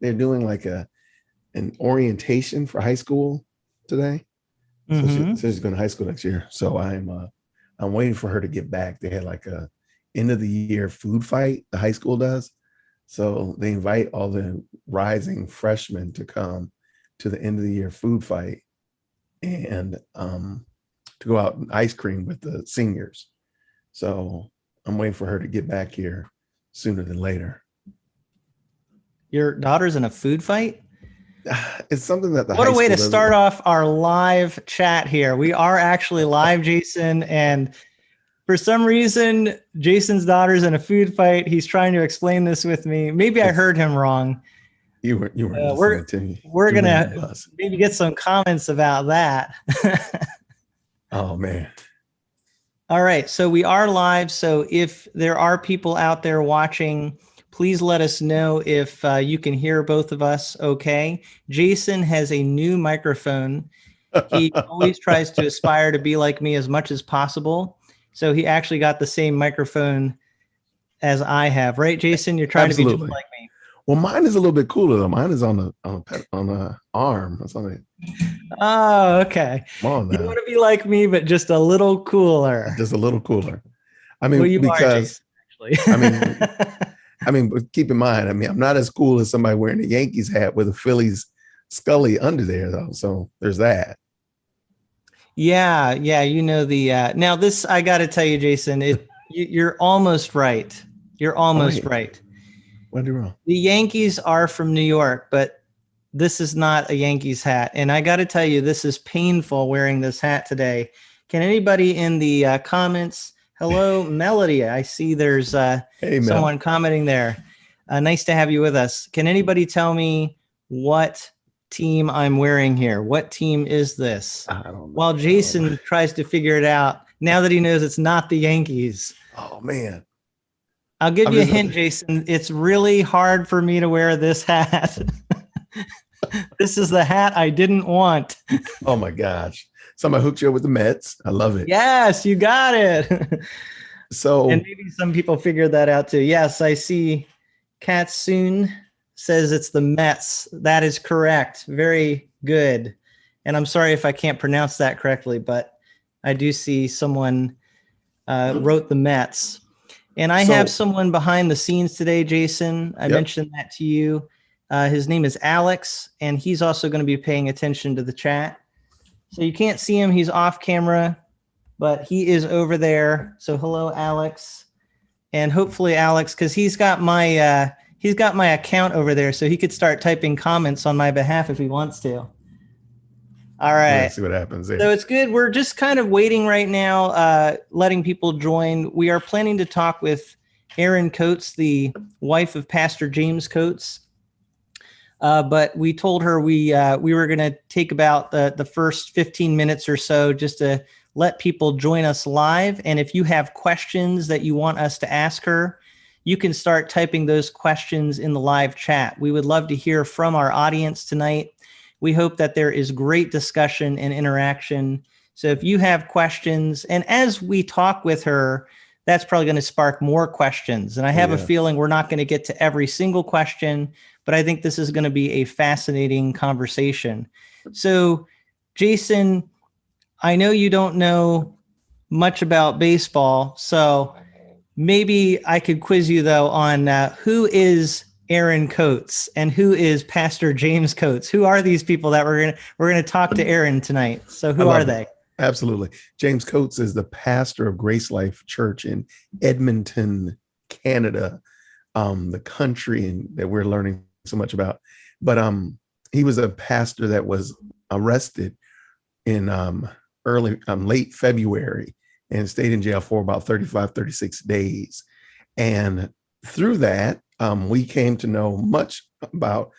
they're doing like an orientation for high school today. So she's going to high school next year. So I'm waiting for her to get back. They had like a end of the year food fight, the high school does. So they invite all the rising freshmen to come to the end of the year food fight and to go out and ice cream with the seniors. So I'm waiting for her to get back here sooner than later. Your daughter's in a food fight? It's something that what a way to start off our live chat here. We are actually live, Jason, and for some reason, Jason's daughter's in a food fight. He's trying to explain this with me. Maybe I heard him wrong. You were listening to me. We're gonna maybe get some comments about that. Oh man. All right, so we are live. So if there are people out there watching, please let us know if you can hear both of us okay. Jason has a new microphone. He always tries to aspire to be like me as much as possible. So he actually got the same microphone as I have, right, Jason? You're trying Absolutely. To be just like me. Well, mine is a little bit cooler though. Mine is on the arm. That's on it. Oh, okay. Come on now. You want to be like me, but just a little cooler. Just a little cooler. I mean, well, you because are, Jason, actually. I mean, but keep in mind, I'm not as cool as somebody wearing a Yankees hat with a Phillies Scully under there, though. So there's that. Yeah. You know now this, I got to tell you, Jason, you're almost right. You're almost right. What did I do wrong? The Yankees are from New York, but this is not a Yankees hat. And I got to tell you, this is painful wearing this hat today. Can anybody in the comments? Hello, Melody. I see there's someone commenting there. Nice to have you with us. Can anybody tell me what team I'm wearing here? What team is this? I don't know. While Jason tries to figure it out, now that he knows it's not the Yankees. Oh, man. I'll give you a hint, Jason. It's really hard for me to wear this hat. This is the hat I didn't want. Oh, my gosh. Somebody hooked you up with the Mets. I love it. Yes, you got it. So, and maybe some people figured that out too. Yes, I see. Katsoon says it's the Mets. That is correct. Very good. And I'm sorry if I can't pronounce that correctly, but I do see someone wrote the Mets. And I have someone behind the scenes today, Jason. I mentioned that to you. His name is Alex, and he's also going to be paying attention to the chat. So you can't see him. He's off camera, but he is over there. So hello, Alex. And hopefully Alex, because he's got my account over there, so he could start typing comments on my behalf if he wants to. All right. Let's see what happens there. So it's good. We're just kind of waiting right now, letting people join. We are planning to talk with Erin Coates, the wife of Pastor James Coates. But we told her we were going to take about the first 15 minutes or so just to let people join us live. And if you have questions that you want us to ask her, you can start typing those questions in the live chat. We would love to hear from our audience tonight. We hope that there is great discussion and interaction. So if you have questions, and as we talk with her, that's probably going to spark more questions. And I have a feeling we're not going to get to every single question, but I think this is going to be a fascinating conversation. So, Jason, I know you don't know much about baseball, so maybe I could quiz you, though, on who is Erin Coates and who is Pastor James Coates? Who are these people that we're gonna talk to Erin tonight? So who are they? Absolutely. James Coates is the pastor of GraceLife Church in Edmonton, Canada, the country that we're learning so much about. But he was a pastor that was arrested in late February and stayed in jail for about 36 days. And through that, we came to know much about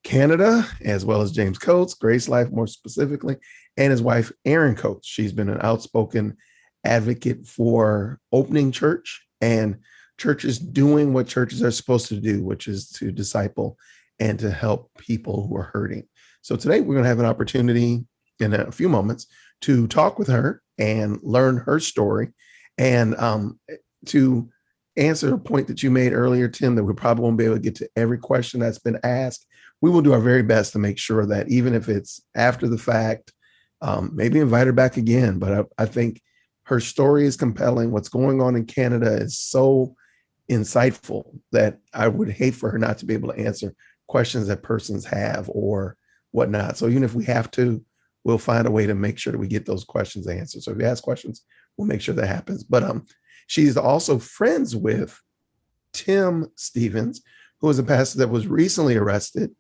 Canada, as well as James Coates, GraceLife more specifically, and his wife, Erin Coates. She's been an outspoken advocate for opening church and churches doing what churches are supposed to do, which is to disciple and to help people who are hurting. So today we're going to have an opportunity in a few moments to talk with her and learn her story and to answer a point that you made earlier, Tim, that we probably won't be able to get to every question that's been asked. We will do our very best to make sure that even if it's after the fact, maybe invite her back again. But I think her story is compelling. What's going on in Canada is so insightful that I would hate for her not to be able to answer questions that persons have or whatnot. So even if we have to, we'll find a way to make sure that we get those questions answered. So if you ask questions, we'll make sure that happens. But she's also friends with Tim Stevens, who is a pastor that was recently arrested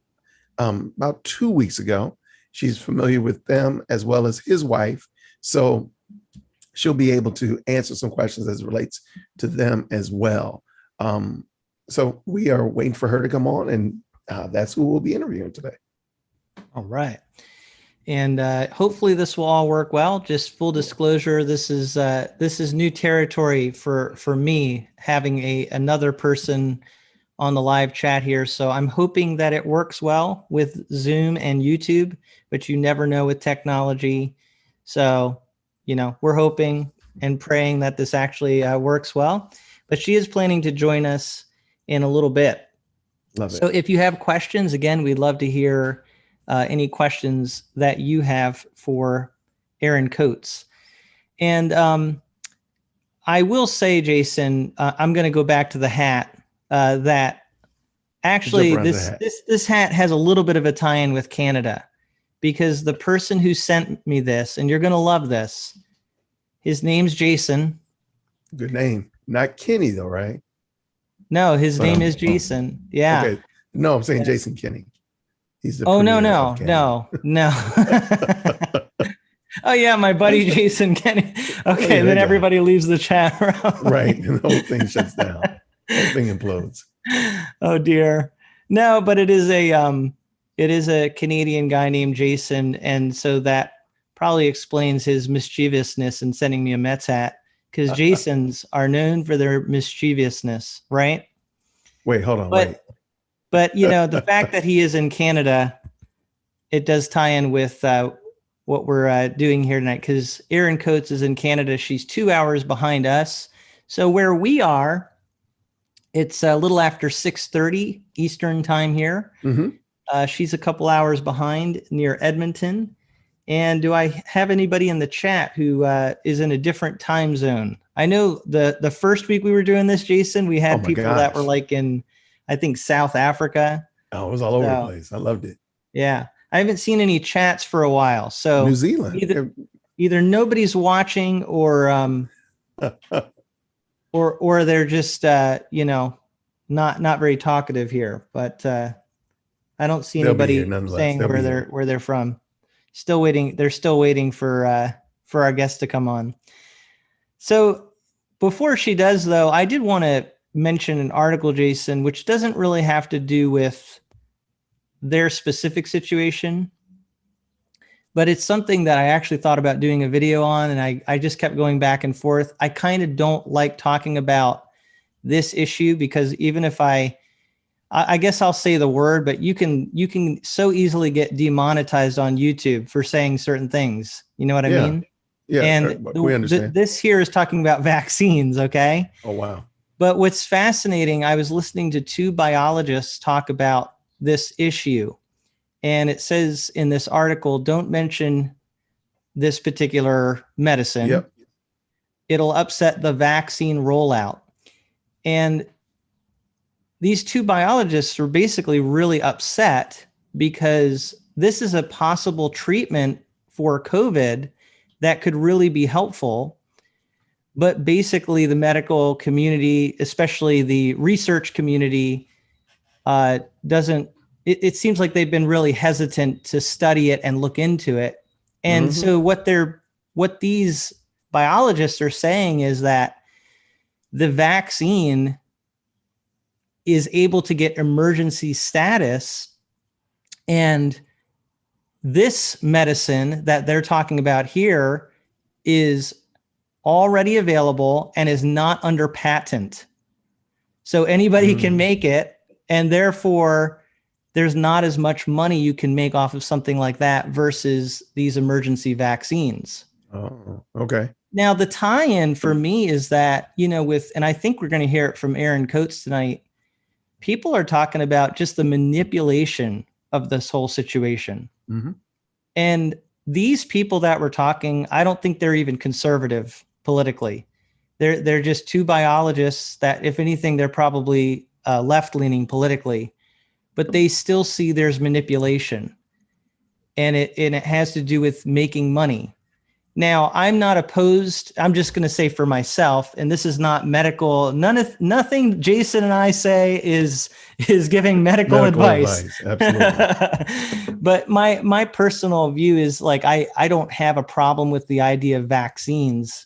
about 2 weeks ago. She's familiar with them as well as his wife. So she'll be able to answer some questions as it relates to them as well. So we are waiting for her to come on, and that's who we'll be interviewing today. All right. And hopefully this will all work well. Just full disclosure, this is new territory for me, having another person on the live chat here. So I'm hoping that it works well with Zoom and YouTube, but you never know with technology. So, we're hoping and praying that this actually works well. But she is planning to join us in a little bit. Love it. So if you have questions, again, we'd love to hear any questions that you have for Erin Coates. And I will say, Jason, I'm going to go back to the hat. That actually this hat has a little bit of a tie-in with Canada, because the person who sent me this, and you're going to love this, his name's Jason. Good name. Not Kenny though, right? No, his name is Jason. Yeah. Okay. No, I'm saying Jason Kenny. He's the no. Oh yeah, my buddy Jason Kenny. Okay, then everybody leaves the chat. Right, and the whole thing shuts down. The whole thing implodes. Oh dear. No, but it is a Canadian guy named Jason, and so that probably explains his mischievousness in sending me a Mets hat, because Jasons are known for their mischievousness, right? Wait, hold on. But the fact that he is in Canada, it does tie in with what we're doing here tonight, because Erin Coates is in Canada. She's 2 hours behind us. So where we are, it's a little after 6:30 Eastern time here. Mm-hmm. She's a couple hours behind near Edmonton. And do I have anybody in the chat who is in a different time zone? I know the first week we were doing this, Jason, we had people that were like in, I think, South Africa. Oh, it was all over the place. I loved it. Yeah. I haven't seen any chats for a while. So New Zealand. Either nobody's watching or or they're just not very talkative here. But I don't see anybody saying where they're from. Still waiting. They're still waiting for our guest to come on. So before she does, though, I did want to mention an article, Jason, which doesn't really have to do with their specific situation, but it's something that I actually thought about doing a video on, and I just kept going back and forth. I kind of don't like talking about this issue, because even if I guess I'll say the word, but you can so easily get demonetized on YouTube for saying certain things. You know what I mean? Yeah. And we understand. This here is talking about vaccines. Okay. Oh, wow. But what's fascinating, I was listening to two biologists talk about this issue, and it says in this article, don't mention this particular medicine. Yep. It'll upset the vaccine rollout. And these two biologists were basically really upset because this is a possible treatment for COVID that could really be helpful. But basically the medical community, especially the research community, it seems like they've been really hesitant to study it and look into it. And so what these biologists are saying is that the vaccine is able to get emergency status, and this medicine that they're talking about here is already available and is not under patent. So anybody can make it, and therefore there's not as much money you can make off of something like that versus these emergency vaccines. Oh, okay. Now, the tie-in for me is that, and I think we're going to hear it from Erin Coates tonight, people are talking about just the manipulation of this whole situation. Mm-hmm. And these people that we're talking, I don't think they're even conservative politically. They're just two biologists that, if anything, they're probably left-leaning politically, but they still see there's manipulation. And it has to do with making money. Now, I'm not opposed. I'm just going to say for myself, and this is not medical. Nothing Jason and I say is giving medical advice. Absolutely. But my personal view is like I don't have a problem with the idea of vaccines.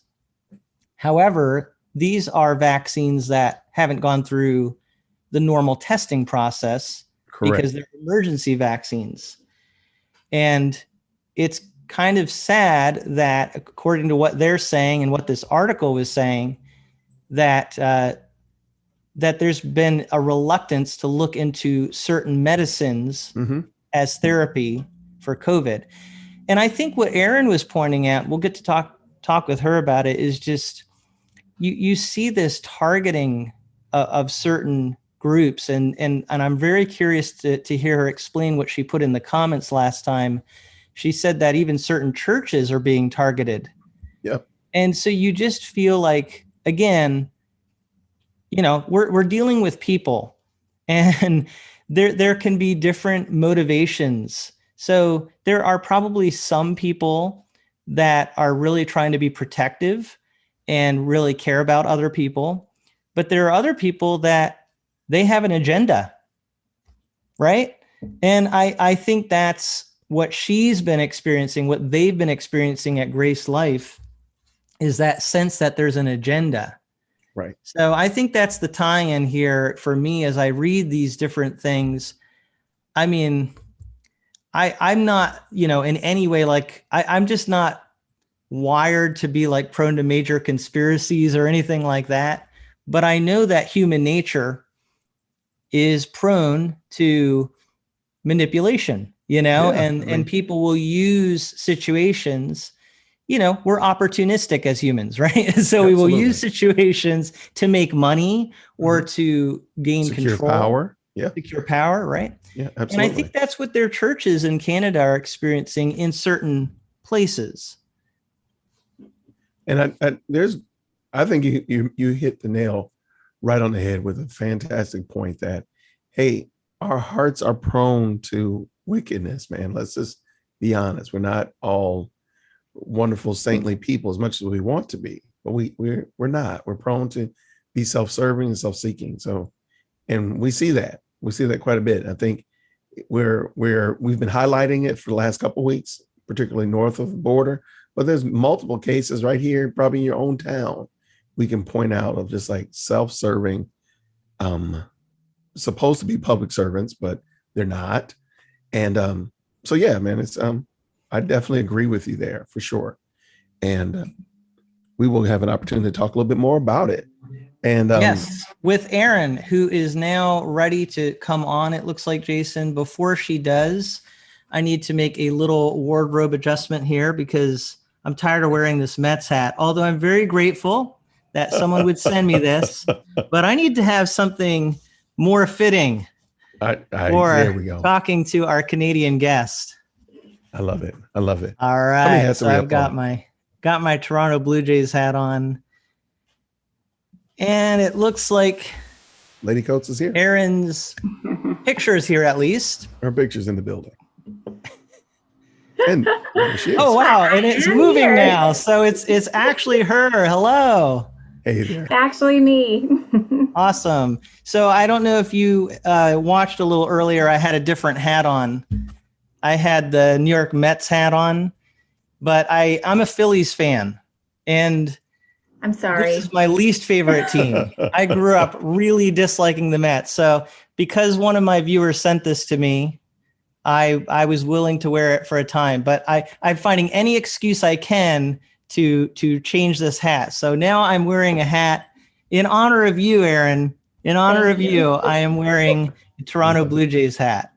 However, these are vaccines that haven't gone through the normal testing process. Correct. Because they're emergency vaccines. And it's kind of sad that, according to what they're saying and what this article was saying, that there's been a reluctance to look into certain medicines as therapy for COVID. And I think what Erin was pointing at, we'll get to talk with her about it, is just you see this targeting of certain groups, and I'm very curious to hear her explain what she put in the comments last time. She said that even certain churches are being targeted. Yep. And so you just feel like, again, we're dealing with people, and there can be different motivations. So there are probably some people that are really trying to be protective and really care about other people, but there are other people that they have an agenda, right? And I think that's what she's been experiencing, what they've been experiencing at GraceLife, is that sense that there's an agenda. Right. So I think that's the tie-in here for me as I read these different things. I mean, I'm not, in any way, like I'm just not wired to be like prone to major conspiracies or anything like that. But I know that human nature is prone to manipulation, and people will use situations. We're opportunistic as humans, right? So Absolutely. We will use situations to make money or to gain secure control. Power. Yeah. Secure power, right? Yeah, absolutely. And I think that's what their churches in Canada are experiencing in certain places. And I think you hit the nail right on the head with a fantastic point that, hey, our hearts are prone to wickedness, man. Let's just be honest. We're not all wonderful, saintly people as much as we want to be, but we're not. We're prone to be self-serving and self-seeking. So, and we see that quite a bit. I think we've been highlighting it for the last couple of weeks, particularly north of the border, but there's multiple cases right here, probably in your own town, we can point out of just like self-serving, supposed to be public servants, but they're not. And so yeah, man, it's I definitely agree with you there for sure. And we will have an opportunity to talk a little bit more about it. And yes, with Erin, who is now ready to come on, it looks like, Jason. Before she does, I need to make a little wardrobe adjustment here because I'm tired of wearing this Mets hat, although I'm very grateful that someone would send me this, but I need to have something more fitting for there we go. Talking to our Canadian guest. I love it. I love it. All right. So I've got my Toronto Blue Jays hat on. And it looks like Lady Coates is here. Erin's picture is here, at least. Her picture's in the building. And there she is. Oh, wow. And it's moving now. So it's actually her. Hello. Hey there. Actually me. Awesome. So I don't know if you watched a little earlier. I had a different hat on. I had the New York Mets hat on, but I'm a Phillies fan. And I'm sorry. this is my least favorite team. I grew up really disliking the Mets. So because one of my viewers sent this to me, I was willing to wear it for a time, but I'm finding any excuse I can to change this hat. So now I'm wearing a hat in honor of you, Erin. In honor of you, I am wearing a Toronto Blue Jays hat.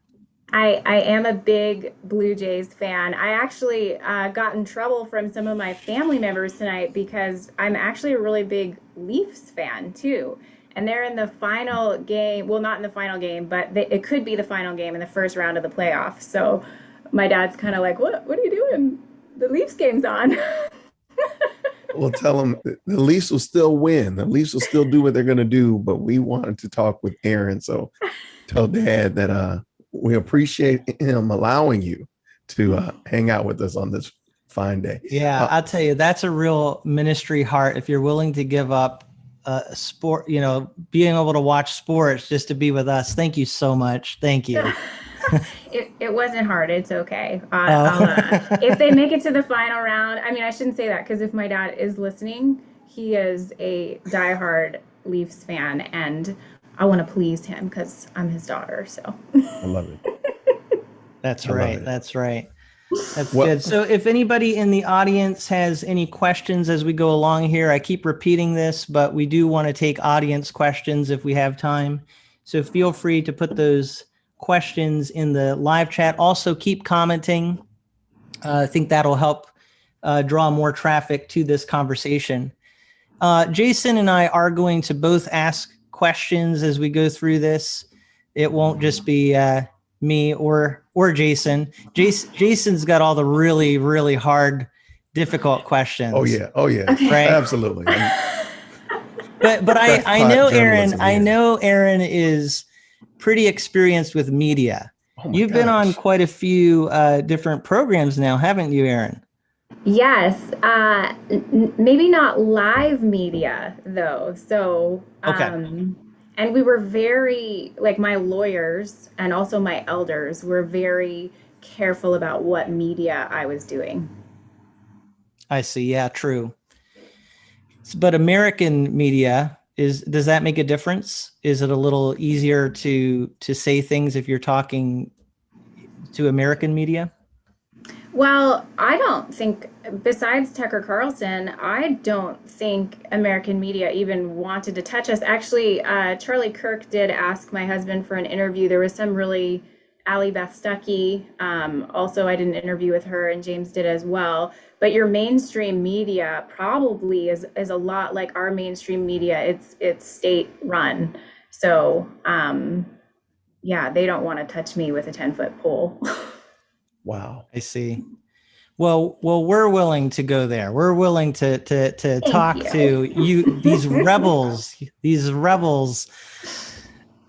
I am a big Blue Jays fan. I actually got in trouble from some of my family members tonight because I'm actually a really big Leafs fan too. And they're in the final game. Well, not in the final game, but it could be the final game in the first round of the playoffs. So my dad's kind of like, what are you doing? The Leafs game's on. We'll tell them the Leafs will still win. The Leafs will still do what they're going to do. But we wanted to talk with Erin. So tell Dad that we appreciate him allowing you to hang out with us on this fine day. Yeah, I'll tell you, that's a real ministry heart. If you're willing to give up sport, being able to watch sports just to be with us. Thank you so much. Thank you. It wasn't hard. It's okay. If they make it to the final round, I mean, I shouldn't say that because if my dad is listening, he is a diehard Leafs fan, and I want to please him because I'm his daughter. So I love it. That's right. That's right. That's good. So if anybody in the audience has any questions as we go along here, I keep repeating this, but we do want to take audience questions if we have time. So feel free to put those questions in the live chat. Also keep commenting. I think that'll help draw more traffic to this conversation. Jason and I are going to both ask questions as we go through this. It won't just be me or Jason. Jason's got all the really, really hard, difficult questions. Oh yeah. Okay. Absolutely. But I know Erin. I know Erin is pretty experienced with media. You've been on quite a few different programs now, haven't you, Erin? Yes. Maybe not live media though. So okay. And we were very, like my lawyers and also my elders were very careful about what media I was doing. I see. Yeah, true. But American media, does that make a difference? Is it a little easier to say things if you're talking to American media? Well, I don't think, besides Tucker Carlson, I don't think American media even wanted to touch us. Actually, Charlie Kirk did ask my husband for an interview. There was some really, Allie Beth Stuckey. Also, I did an interview with her, and James did as well. But your mainstream media probably is a lot like our mainstream media. It's state run. So, yeah, they don't want to touch me with a 10-foot pole. Wow. I see. Well, we're willing to go there. We're willing to talk to you, these rebels.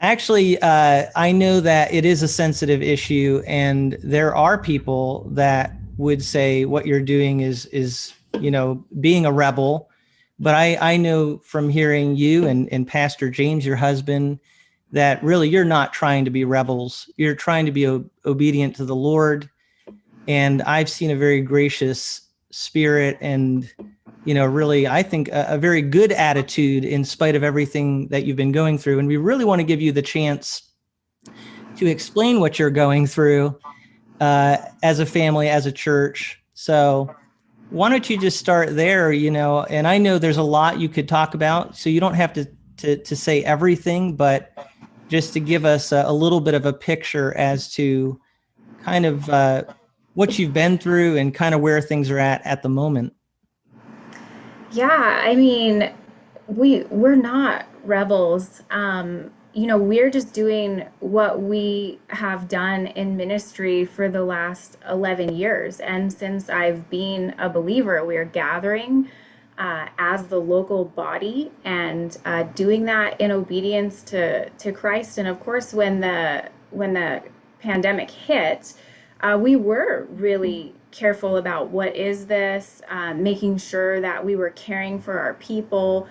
Actually, I know that it is a sensitive issue, and there are people that would say what you're doing is being a rebel. But I know from hearing you and Pastor James, your husband, that really you're not trying to be rebels. You're trying to be obedient to the Lord. And I've seen a very gracious spirit and, really, I think a very good attitude in spite of everything that you've been going through. And we really want to give you the chance to explain what you're going through as a family, as a church. So why don't you just start there, and I know there's a lot you could talk about, so you don't have to say everything, but just to give us a little bit of a picture as to kind of what you've been through and kind of where things are at the moment. Yeah, I mean, we're not rebels. We're just doing what we have done in ministry for the last 11 years. And since I've been a believer, we're gathering as the local body and doing that in obedience to Christ. And of course, when the pandemic hit, we were really careful about what is this, making sure that we were caring for our people.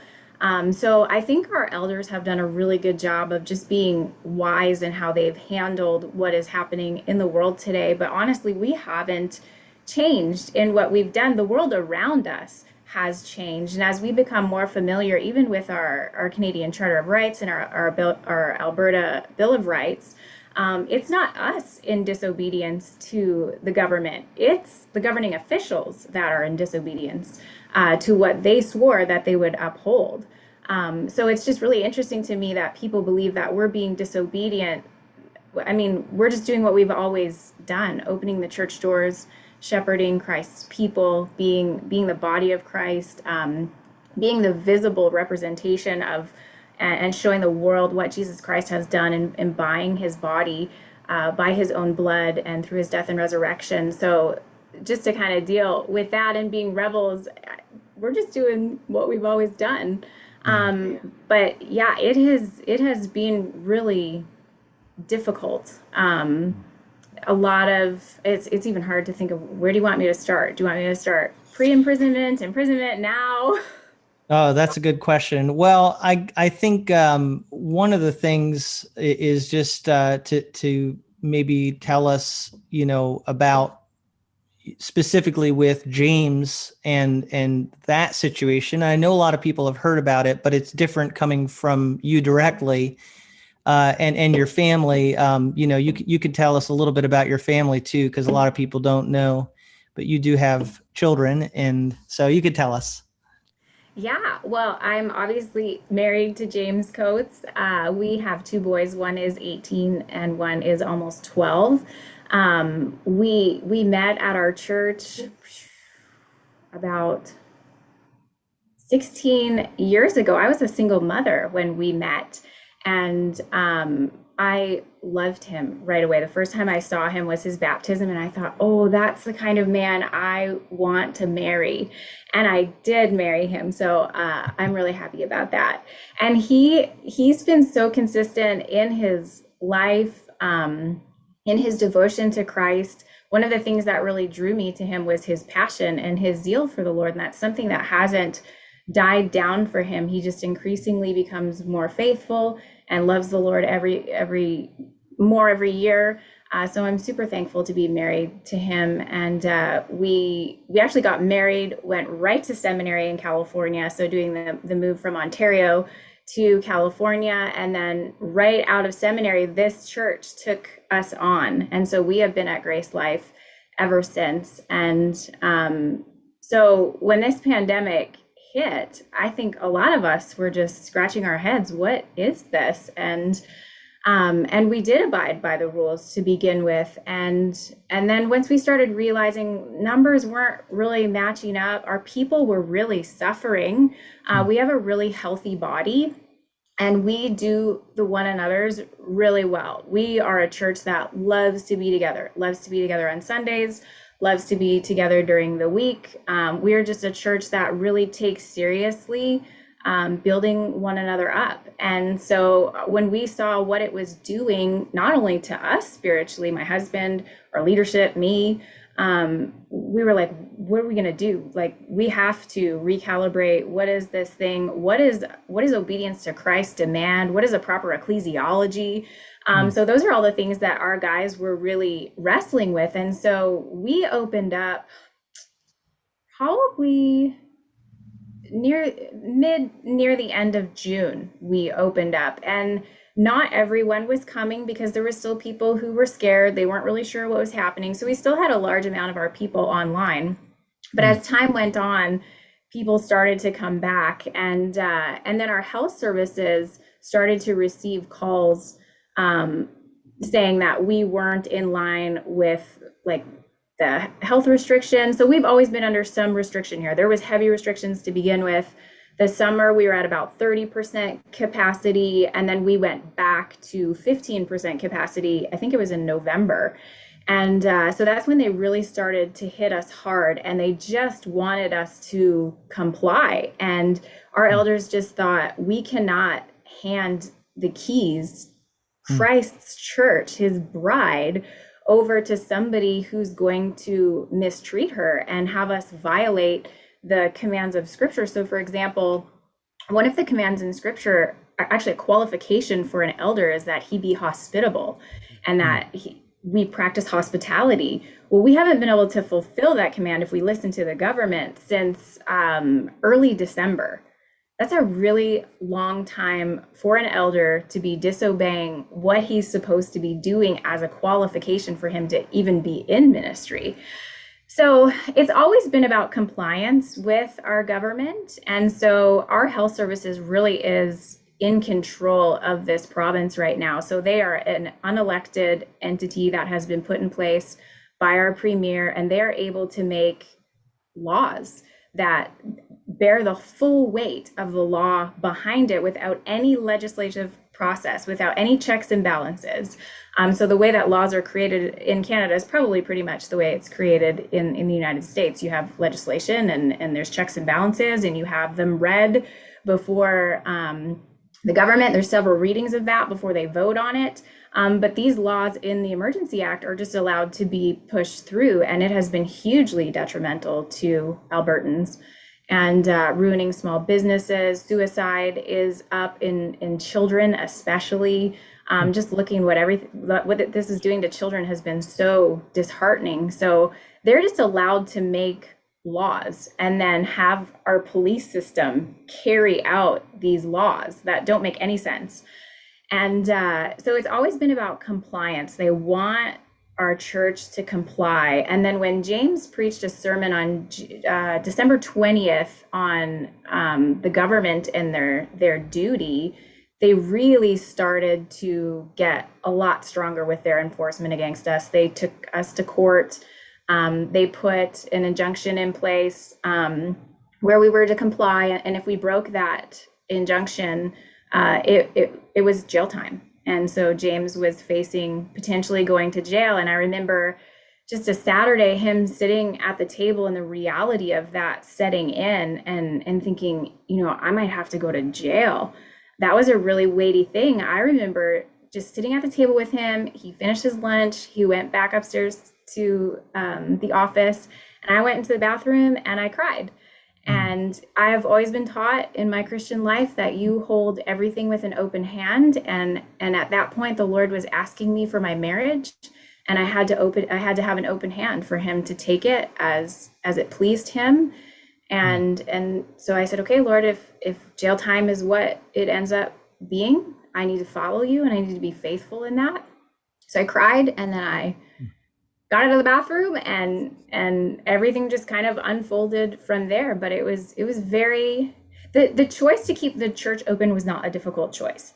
So I think our elders have done a really good job of just being wise in how they've handled what is happening in the world today. But honestly, we haven't changed in what we've done. The world around us has changed. And as we become more familiar, even with our Canadian Charter of Rights and our Alberta Bill of Rights, it's not us in disobedience to the government. It's the governing officials that are in disobedience to what they swore that they would uphold. So it's just really interesting to me that people believe that we're being disobedient I mean, we're just doing what we've always done, opening the church doors, shepherding Christ's people, being the body of Christ, being the visible representation of and showing the world what Jesus Christ has done in buying his body by his own blood and through his death and resurrection. So just to kind of deal with that and being rebels, we're just doing what we've always done. But yeah, it has been really difficult. A lot of it's even hard to think of, where do you want me to start? Do you want me to start pre-imprisonment, imprisonment now? Oh, that's a good question. Well, I think one of the things is just to maybe tell us, about specifically with James and that situation. I know a lot of people have heard about it, but it's different coming from you directly, and your family. You could tell us a little bit about your family too, because a lot of people don't know, but you do have children, and so you could tell us. Yeah, well, I'm obviously married to James Coates. We have two boys. One is 18 and one is almost 12. We met at our church about 16 years ago. I was a single mother when we met, and I loved him right away. The first time I saw him was his baptism, and I thought, oh, that's the kind of man I want to marry. And I did marry him, so I'm really happy about that. And he's been so consistent in his life, in his devotion to Christ. One of the things that really drew me to him was his passion and his zeal for the Lord, and that's something that hasn't died down for him. He just increasingly becomes more faithful and loves the Lord every year. So I'm super thankful to be married to him. And we actually got married, went right to seminary in California. So doing the move from Ontario to California, and then right out of seminary, this church took us on. And so we have been at GraceLife ever since. And so when this pandemic hit, I think a lot of us were just scratching our heads. What is this? And we did abide by the rules to begin with. And then once we started realizing numbers weren't really matching up, our people were really suffering. We have a really healthy body, and we do the one another's really well. We are a church that loves to be together on Sundays, loves to be together during the week. We are just a church that really takes seriously building one another up. And so when we saw what it was doing, not only to us spiritually, my husband, our leadership, me, we were like, what are we going to do? Like, we have to recalibrate. What is this thing? What is obedience to Christ demand? What is a proper ecclesiology? So those are all the things that our guys were really wrestling with. And so we opened up probably near the end of June. We opened up, and not everyone was coming because there were still people who were scared. They weren't really sure what was happening. So we still had a large amount of our people online. But as time went on, people started to come back, and then our health services started to receive calls saying that we weren't in line with like the health restrictions. So we've always been under some restriction here. There was heavy restrictions to begin with. The summer we were at about 30% capacity, and then we went back to 15% capacity. I think it was in November. And so that's when they really started to hit us hard, and they just wanted us to comply. And our elders just thought, we cannot hand the keys, Christ's church, his bride, over to somebody who's going to mistreat her and have us violate the commands of Scripture. So for example, one of the commands in Scripture, actually a qualification for an elder, is that he be hospitable, and that we practice hospitality. Well, we haven't been able to fulfill that command, if we listen to the government, since early December. That's a really long time for an elder to be disobeying what he's supposed to be doing as a qualification for him to even be in ministry. So it's always been about compliance with our government. And so our health services really is in control of this province right now. So they are an unelected entity that has been put in place by our premier, and they're able to make laws that bear the full weight of the law behind it without any legislative process, without any checks and balances. So the way that laws are created in Canada is probably pretty much the way it's created in the United States. You have legislation and there's checks and balances, and you have them read before the government. There's several readings of that before they vote on it. But these laws in the Emergency Act are just allowed to be pushed through, and it has been hugely detrimental to Albertans and ruining small businesses. Suicide is up in children, especially. Just looking what this is doing to children has been so disheartening. So they're just allowed to make laws and then have our police system carry out these laws that don't make any sense. And so it's always been about compliance. They want our church to comply. And then when James preached a sermon on December 20th on the government and their duty, they really started to get a lot stronger with their enforcement against us. They took us to court. They put an injunction in place where we were to comply. And if we broke that injunction, it was jail time. And so James was facing potentially going to jail. And I remember just a Saturday, him sitting at the table and the reality of that setting in and thinking, I might have to go to jail. That was a really weighty thing. I remember just sitting at the table with him. He finished his lunch. He went back upstairs to the office, and I went into the bathroom and I cried. And I have always been taught in my Christian life that you hold everything with an open hand. And at that point, the Lord was asking me for my marriage, and I had to have an open hand for him to take it as it pleased him. And so I said, okay, Lord, if jail time is what it ends up being, I need to follow you and I need to be faithful in that. So I cried, and then I got out of the bathroom, and everything just kind of unfolded from there. But it was very, the choice to keep the church open was not a difficult choice.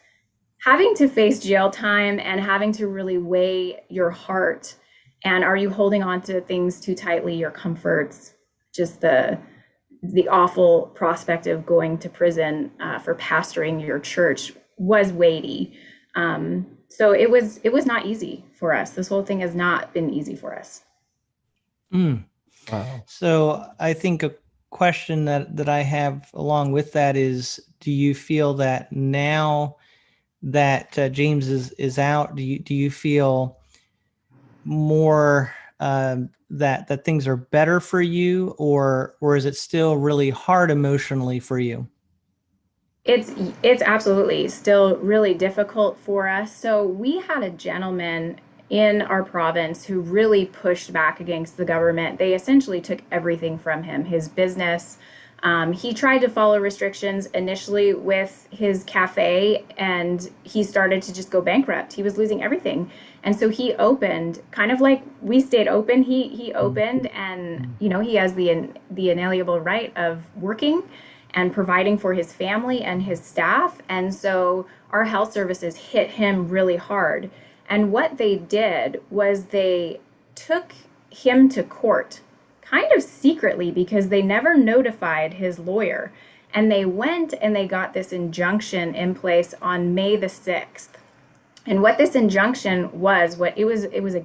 Having to face jail time and having to really weigh your heart, and are you holding on to things too tightly, your comforts, just the awful prospect of going to prison for pastoring your church was weighty. So it was not easy for us. This whole thing has not been easy for us. Wow. So I think a question that I have along with that is, do you feel that now that James is out, do you feel more that things are better for you, or is it still really hard emotionally for you? It's absolutely still really difficult for us. So we had a gentleman in our province who really pushed back against the government. They essentially took everything from him, his business. He tried to follow restrictions initially with his cafe, and he started to just go bankrupt. He was losing everything. And so he opened, kind of like we stayed open. He opened, and he has the inalienable right of working and providing for his family and his staff. And so our health services hit him really hard. And what they did was they took him to court kind of secretly, because they never notified his lawyer. And they went and they got this injunction in place on May the 6th. And what this injunction was, it was a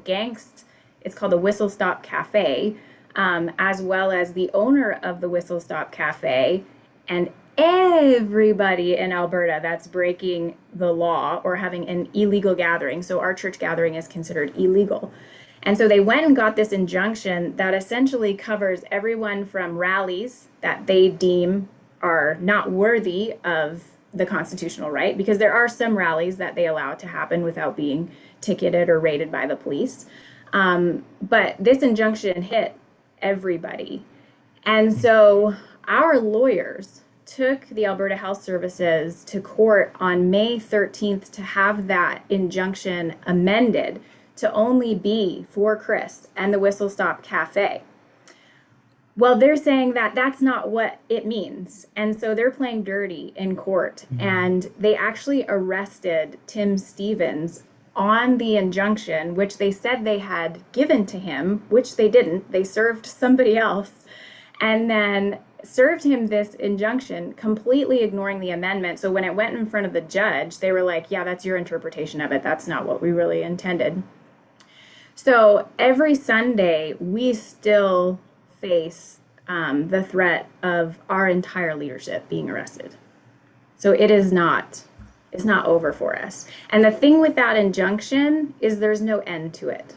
it's called the Whistle Stop Cafe, as well as the owner of the Whistle Stop Cafe and everybody in Alberta that's breaking the law or having an illegal gathering. So our church gathering is considered illegal. And so they went and got this injunction that essentially covers everyone from rallies that they deem are not worthy of the constitutional right, because there are some rallies that they allow to happen without being ticketed or raided by the police. But this injunction hit everybody. And so our lawyers took the Alberta Health Services to court on May 13th to have that injunction amended to only be for Chris and the Whistle Stop Cafe. Well, they're saying that that's not what it means. And so they're playing dirty in court. And they actually arrested Tim Stevens on the injunction, which they said they had given to him, which they didn't. They served somebody else and then served him this injunction, completely ignoring the amendment. So when it went in front of the judge, they were like, yeah, that's your interpretation of it. That's not what we really intended. So every Sunday, we still face the threat of our entire leadership being arrested. So it's not over for us. And the thing with that injunction is there's no end to it.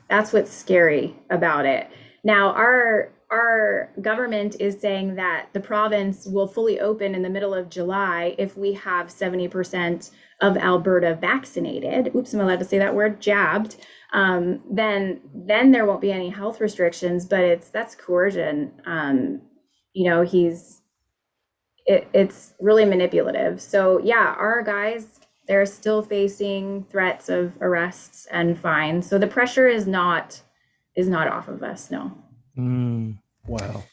That's what's scary about it. Now, our government is saying that the province will fully open in the middle of July if we have 70% of Alberta vaccinated. Oops, I'm allowed to say that word, jabbed. Then there won't be any health restrictions, but that's coercion. It's really manipulative. So yeah, our guys, they're still facing threats of arrests and fines. So the pressure is not off of us. No. Wow.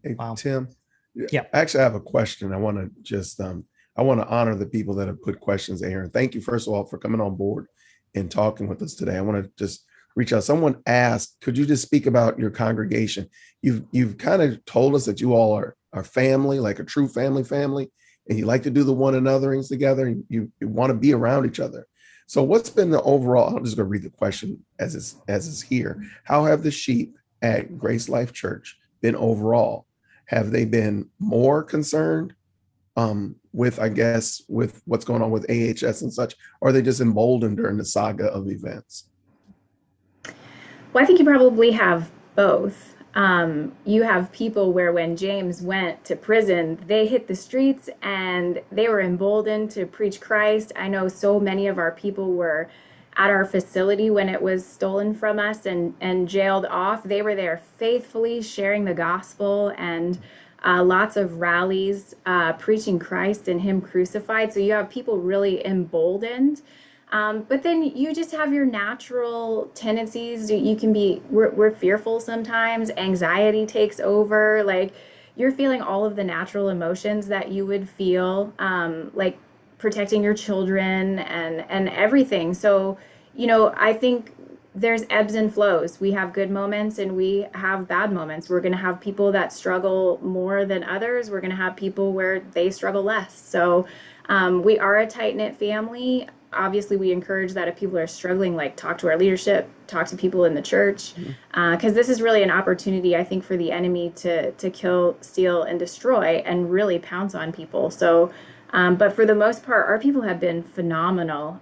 Hey, Wow. Tim. Yeah. Actually, I have a question. I want to just I want to honor the people that have put questions, Erin. Thank you, first of all, for coming on board and talking with us today. I want to just reach out. Someone asked, could you just speak about your congregation? You've kind of told us that you all are family, like a true family, and you like to do the one anotherings together, and you want to be around each other. So what's been the overall, I'm just going to read the question as is here. How have the sheep at GraceLife Church been overall? Have they been more concerned with what's going on with AHS and such, or are they just emboldened during the saga of events? Well, I think you probably have both. You have people where when James went to prison, they hit the streets and they were emboldened to preach Christ. I know so many of our people were at our facility when it was stolen from us and jailed off. They were there faithfully sharing the gospel and lots of rallies preaching Christ and him crucified. So you have people really emboldened. But then you just have your natural tendencies. You can we're fearful sometimes. Anxiety takes over. Like you're feeling all of the natural emotions that you would feel, like protecting your children and everything. So, I think there's ebbs and flows. We have good moments and we have bad moments. We're going to have people that struggle more than others. We're going to have people where they struggle less. So we are a tight-knit family. Obviously, we encourage that if people are struggling, like talk to our leadership, talk to people in the church, because this is really an opportunity, I think, for the enemy to kill, steal, and destroy and really pounce on people. So, but for the most part, our people have been phenomenal.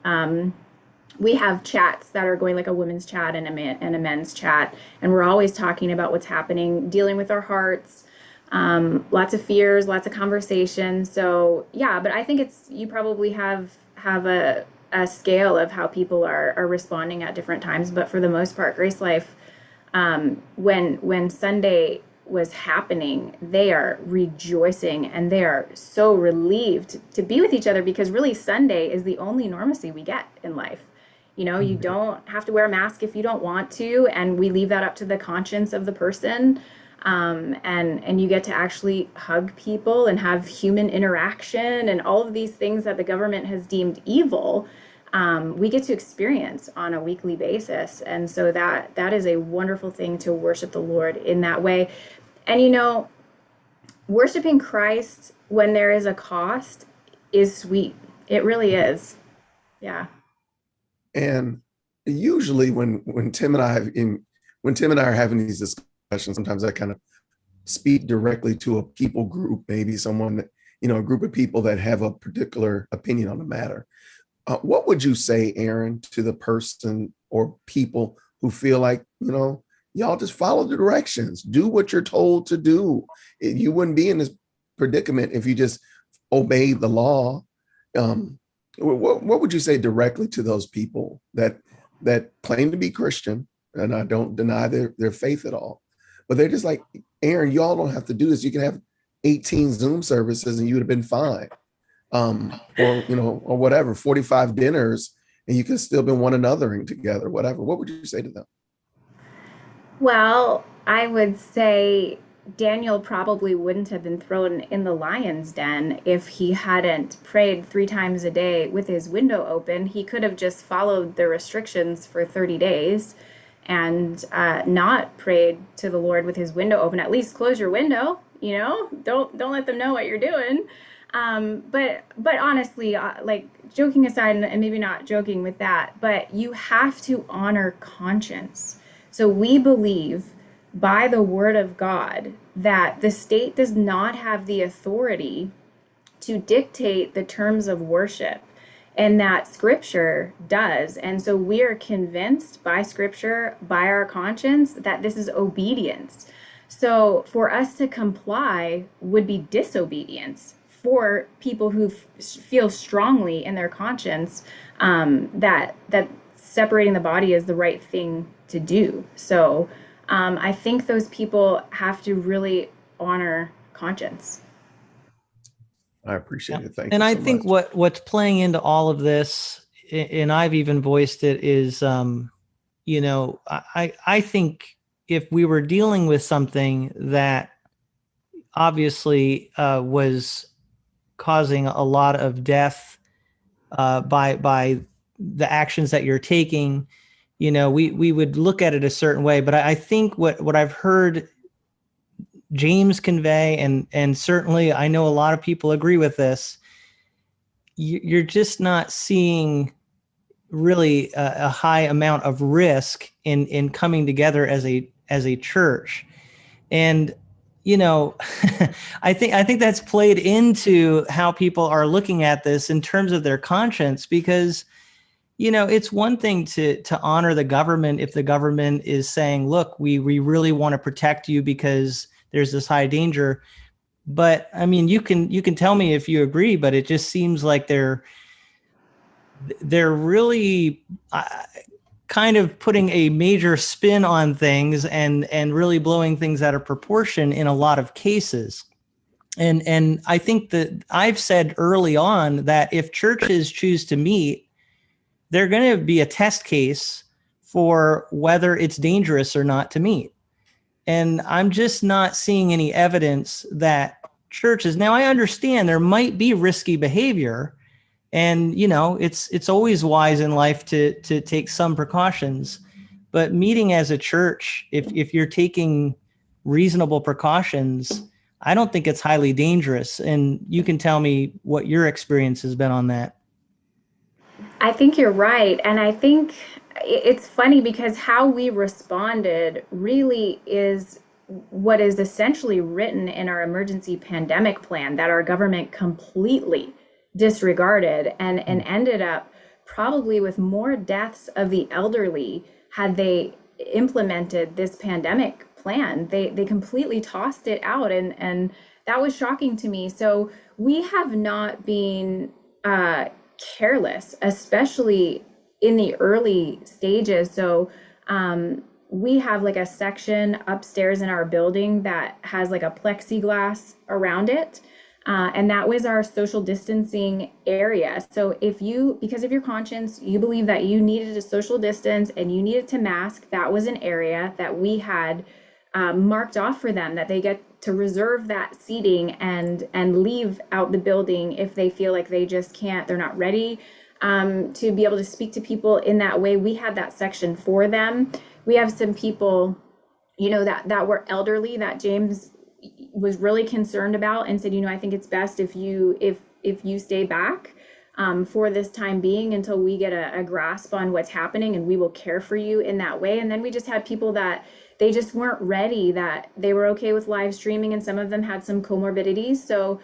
We have chats that are going like a women's chat and a men's chat, and we're always talking about what's happening, dealing with our hearts, lots of fears, lots of conversations. So yeah, but I think you probably have a scale of how people are responding at different times. But for the most part, GraceLife, when Sunday was happening, they are rejoicing and they are so relieved to be with each other, because really Sunday is the only normacy we get in life. You don't have to wear a mask if you don't want to, and we leave that up to the conscience of the person. And you get to actually hug people and have human interaction and all of these things that the government has deemed evil. We get to experience on a weekly basis. And so that is a wonderful thing, to worship the Lord in that way. And worshiping Christ when there is a cost is sweet. It really is. Yeah. And usually when Tim and I are having these discussions, sometimes I kind of speak directly to a people group, maybe someone that, a group of people that have a particular opinion on the matter. What would you say, Erin, to the person or people who feel like, y'all just follow the directions, do what you're told to do? You wouldn't be in this predicament if you just obeyed the law. What would you say directly to those people that claim to be Christian, and I don't deny their faith at all, but they're just like, Erin, y'all don't have to do this. You can have 18 Zoom services and you would have been fine. Or whatever, 45 dinners, and you can still be one anothering together, whatever. What would you say to them? Well, I would say Daniel probably wouldn't have been thrown in the lion's den if he hadn't prayed 3 times a day with his window open. He could have just followed the restrictions for 30 days and not prayed to the Lord with his window open. At least close your window, don't let them know what you're doing. But honestly, like joking aside, and maybe not joking with that, but you have to honor conscience. So we believe by the word of God that the state does not have the authority to dictate the terms of worship, and that scripture does. And so we are convinced by scripture, by our conscience, that this is obedience. So for us to comply would be disobedience for people who feel strongly in their conscience that separating the body is the right thing to do. So I think those people have to really honor conscience. I appreciate it. Thank you. And I so think much. what's playing into all of this, and I've even voiced it, is, I think if we were dealing with something that obviously was causing a lot of death by the actions that you're taking, we would look at it a certain way. But I think what I've heard James convey, and certainly I know a lot of people agree with this, you're just not seeing really a high amount of risk in coming together as a church. And I think that's played into how people are looking at this in terms of their conscience, because it's one thing to honor the government if the government is saying, look, we really want to protect you because there's this high danger. But I mean, you can tell me if you agree, but it just seems like they're really kind of putting a major spin on things and really blowing things out of proportion in a lot of cases. And I think that I've said early on that if churches choose to meet, they're going to be a test case for whether it's dangerous or not to meet. And I'm just not seeing any evidence that churches, now I understand there might be risky behavior, and it's always wise in life to take some precautions, but meeting as a church, if you're taking reasonable precautions, I don't think it's highly dangerous. And you can tell me what your experience has been on that. I think you're right. And I think it's funny because how we responded really is what is essentially written in our emergency pandemic plan that our government completely disregarded and ended up probably with more deaths of the elderly had they implemented this pandemic plan. They completely tossed it out, and that was shocking to me. So we have not been careless, especially in the early stages. So we have like a section upstairs in our building that has like a plexiglass around it. And that was our social distancing area. So if you, because of your conscience, you believe that you needed to social distance and you needed to mask, that was an area that we had marked off for them, that they get to reserve that seating and leave out the building if they feel like they just can't, they're not ready to be able to speak to people in that way. We had that section for them. We have some people, that were elderly that James was really concerned about and said, I think it's best if you stay back for this time being until we get a grasp on what's happening, and we will care for you in that way. And then we just had people that they just weren't ready, that they were okay with live streaming, and some of them had some comorbidities. So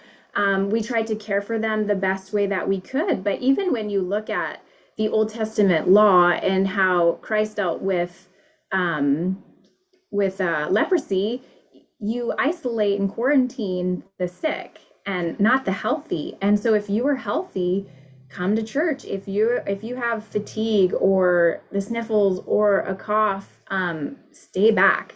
we tried to care for them the best way that we could. But even when you look at the Old Testament law and how Christ dealt with leprosy, you isolate and quarantine the sick and not the healthy. And so if you are healthy, come to church. If you have fatigue or the sniffles or a cough, stay back,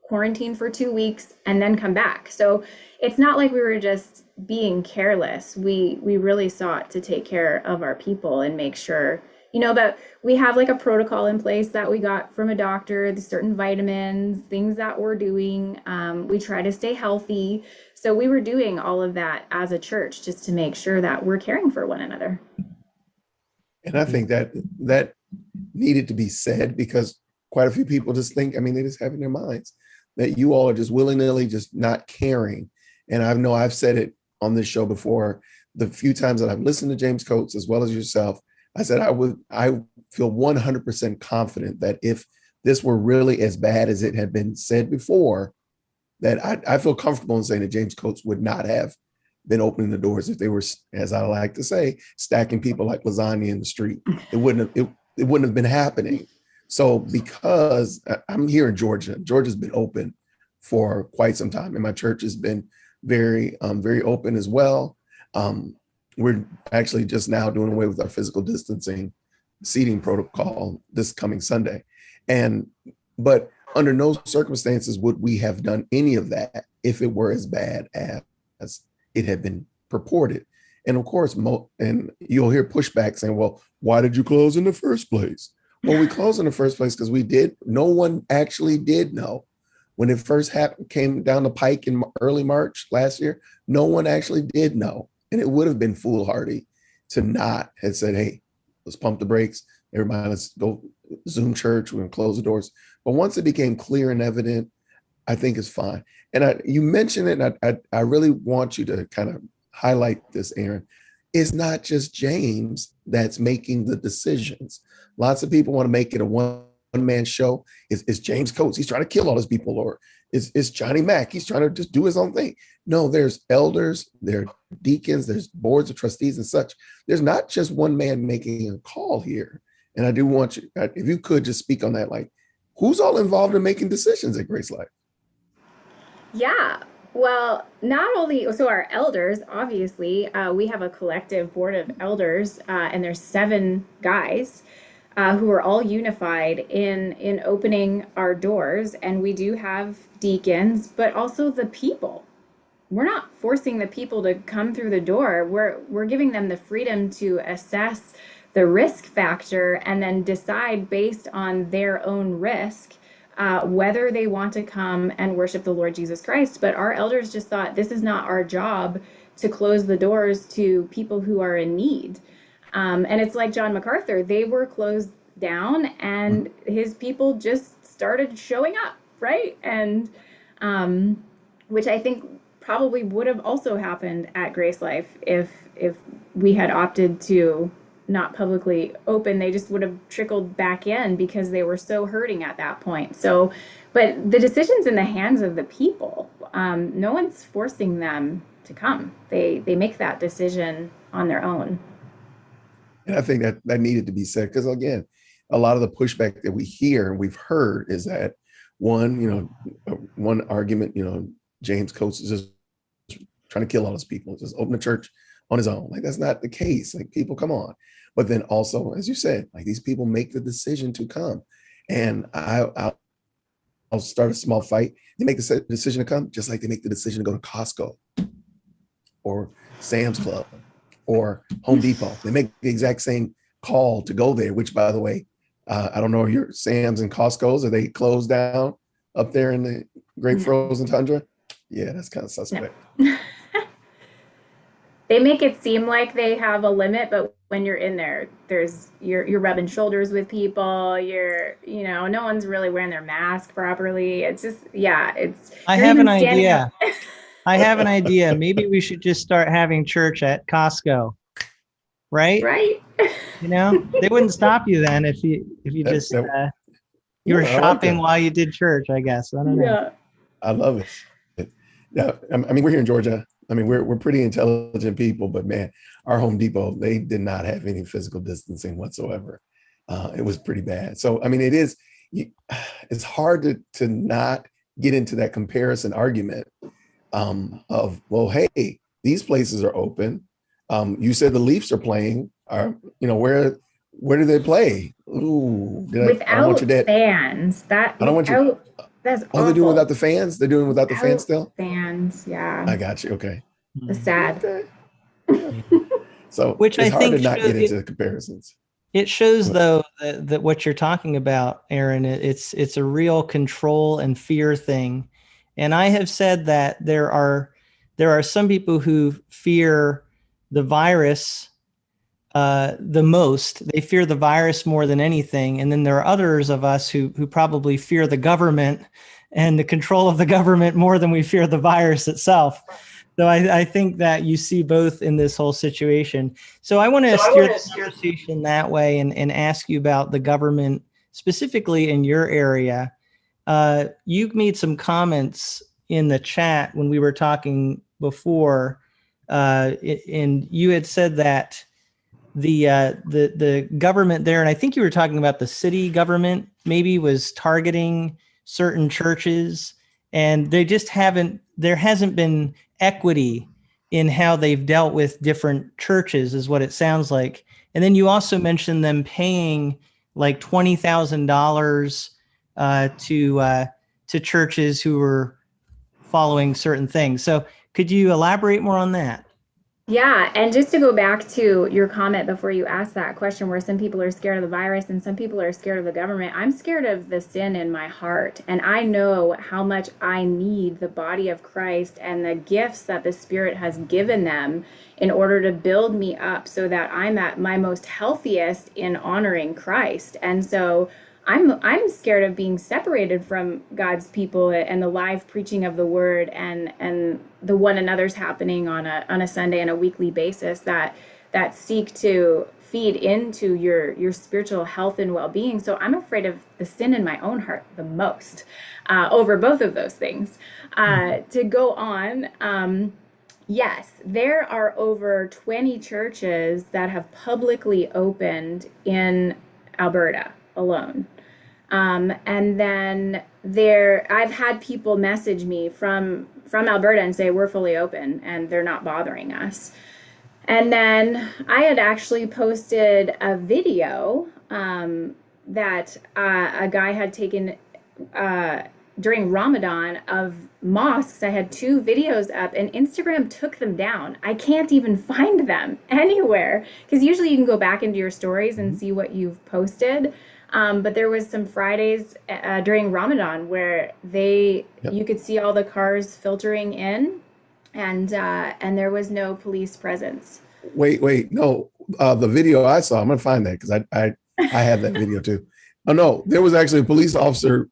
quarantine for 2 weeks and then come back. So it's not like we were just being careless. We really sought to take care of our people and make sure, But we have like a protocol in place that we got from a doctor, the certain vitamins, things that we're doing. We try to stay healthy. So we were doing all of that as a church just to make sure that we're caring for one another. And I think that needed to be said, because quite a few people just think, they just have in their minds that you all are just willy-nilly just not caring. And I know I've said it on this show before, the few times that I've listened to James Coates as well as yourself, I said I feel 100% confident that if this were really as bad as it had been said before, that I feel comfortable in saying that James Coates would not have been opening the doors if they were, as I like to say, stacking people like lasagna in the street. It wouldn't have been happening. So because I'm here in Georgia, Georgia's been open for quite some time, and my church has been very, very open as well. We're actually just now doing away with our physical distancing seating protocol this coming Sunday. But under no circumstances would we have done any of that if it were as bad as it had been purported. And of course, and you'll hear pushback saying, well, why did you close in the first place? Well, we closed in the first place because no one actually did know. When it first came down the pike in early March last year, no one actually did know. And it would have been foolhardy to not have said, hey, let's pump the brakes. Everybody, let's go Zoom church. We're going to close the doors. But once it became clear and evident, I think it's fine. And you mentioned it, and I really want you to kind of highlight this, Erin. It's not just James that's making the decisions. Lots of people want to make it a one-man show. It's James Coates. He's trying to kill all those people. Or it's Johnny Mack. He's trying to just do his own thing. No, there's elders, there are deacons, there's boards of trustees and such. There's not just one man making a call here. And I do want you, if you could just speak on that, like, who's all involved in making decisions at GraceLife? Yeah. Well, not only, so our elders, obviously, we have a collective board of elders, and there's 7 guys who are all unified in opening our doors. And we do have deacons, but also the people. We're not forcing the people to come through the door. We're giving them the freedom to assess the risk factor and then decide based on their own risk whether they want to come and worship the Lord Jesus Christ. But our elders just thought this is not our job to close the doors to people who are in need. And it's like John MacArthur, they were closed down and his people just started showing up, right? And which I think probably would have also happened at GraceLife if we had opted to not publicly open. They just would have trickled back in because they were so hurting at that point. So, but the decision's in the hands of the people. No one's forcing them to come. They make that decision on their own. And I think that needed to be said, because again, a lot of the pushback that we hear and we've heard is that one argument, James Coates is just trying to kill all those people, just open a church on his own. Like, that's not the case. Like, people, come on. But then also, as you said, like, these people make the decision to come. And I'll start a small fight. They make the decision to come, just like they make the decision to go to Costco or Sam's Club or Home Depot. They make the exact same call to go there, which, by the way, I don't know, your Sam's and Costco's, are they closed down up there in the great frozen tundra? Yeah, that's kind of suspect. No. They make it seem like they have a limit, but when you're in there, you're rubbing shoulders with people. No one's really wearing their mask properly. It's just, I have an idea. I have an idea. Maybe we should just start having church at Costco, right? Right. They wouldn't stop you then if you were shopping while you did church, I guess. I don't know. Yeah. I love it. Yeah, we're here in Georgia. We're pretty intelligent people, but man, our Home Depot, they did not have any physical distancing whatsoever. It was pretty bad. So, it's hard to not get into that comparison argument of, well, hey, these places are open. You said the Leafs are playing. Where do they play? Ooh, without fans. That's awful. They're doing without the fans? They're doing without the fans still? Fans, yeah. I got you. Okay. It's sad. Okay. So which it's I hard think to not get into the comparisons. It shows, though, that what you're talking about, Erin, it's a real control and fear thing. And I have said that there are some people who fear the virus the most. They fear the virus more than anything. And then there are others of us who probably fear the government and the control of the government more than we fear the virus itself. So I think that you see both in this whole situation. So I want to steer the conversation that way and ask you about the government, specifically in your area. You made some comments in the chat when we were talking before, and you had said that the government there, and I think you were talking about the city government, maybe was targeting certain churches, and there hasn't been equity in how they've dealt with different churches, is what it sounds like. And then you also mentioned them paying like $20,000 to churches who were following certain things. So could you elaborate more on that? Yeah, and just to go back to your comment before you asked that question, where some people are scared of the virus and some people are scared of the government, I'm scared of the sin in my heart. And I know how much I need the body of Christ and the gifts that the Spirit has given them in order to build me up so that I'm at my most healthiest in honoring Christ. And so I'm scared of being separated from God's people and the live preaching of the word and the one another's happening on a Sunday and a weekly basis that seek to feed into your spiritual health and well-being. So I'm afraid of the sin in my own heart the most over both of those things. To go on, yes, there are over 20 churches that have publicly opened in Alberta alone. And then I've had people message me from Alberta and say, we're fully open and they're not bothering us. And then I had actually posted a video, that, a guy had taken, during Ramadan of mosques. I had 2 videos up and Instagram took them down. I can't even find them anywhere, because usually you can go back into your stories and see what you've posted. But there was some Fridays during Ramadan where you could see all the cars filtering in, and there was no police presence. Wait, no, the video I saw, I'm gonna find that because I have that video too. Oh no, there was actually a police officer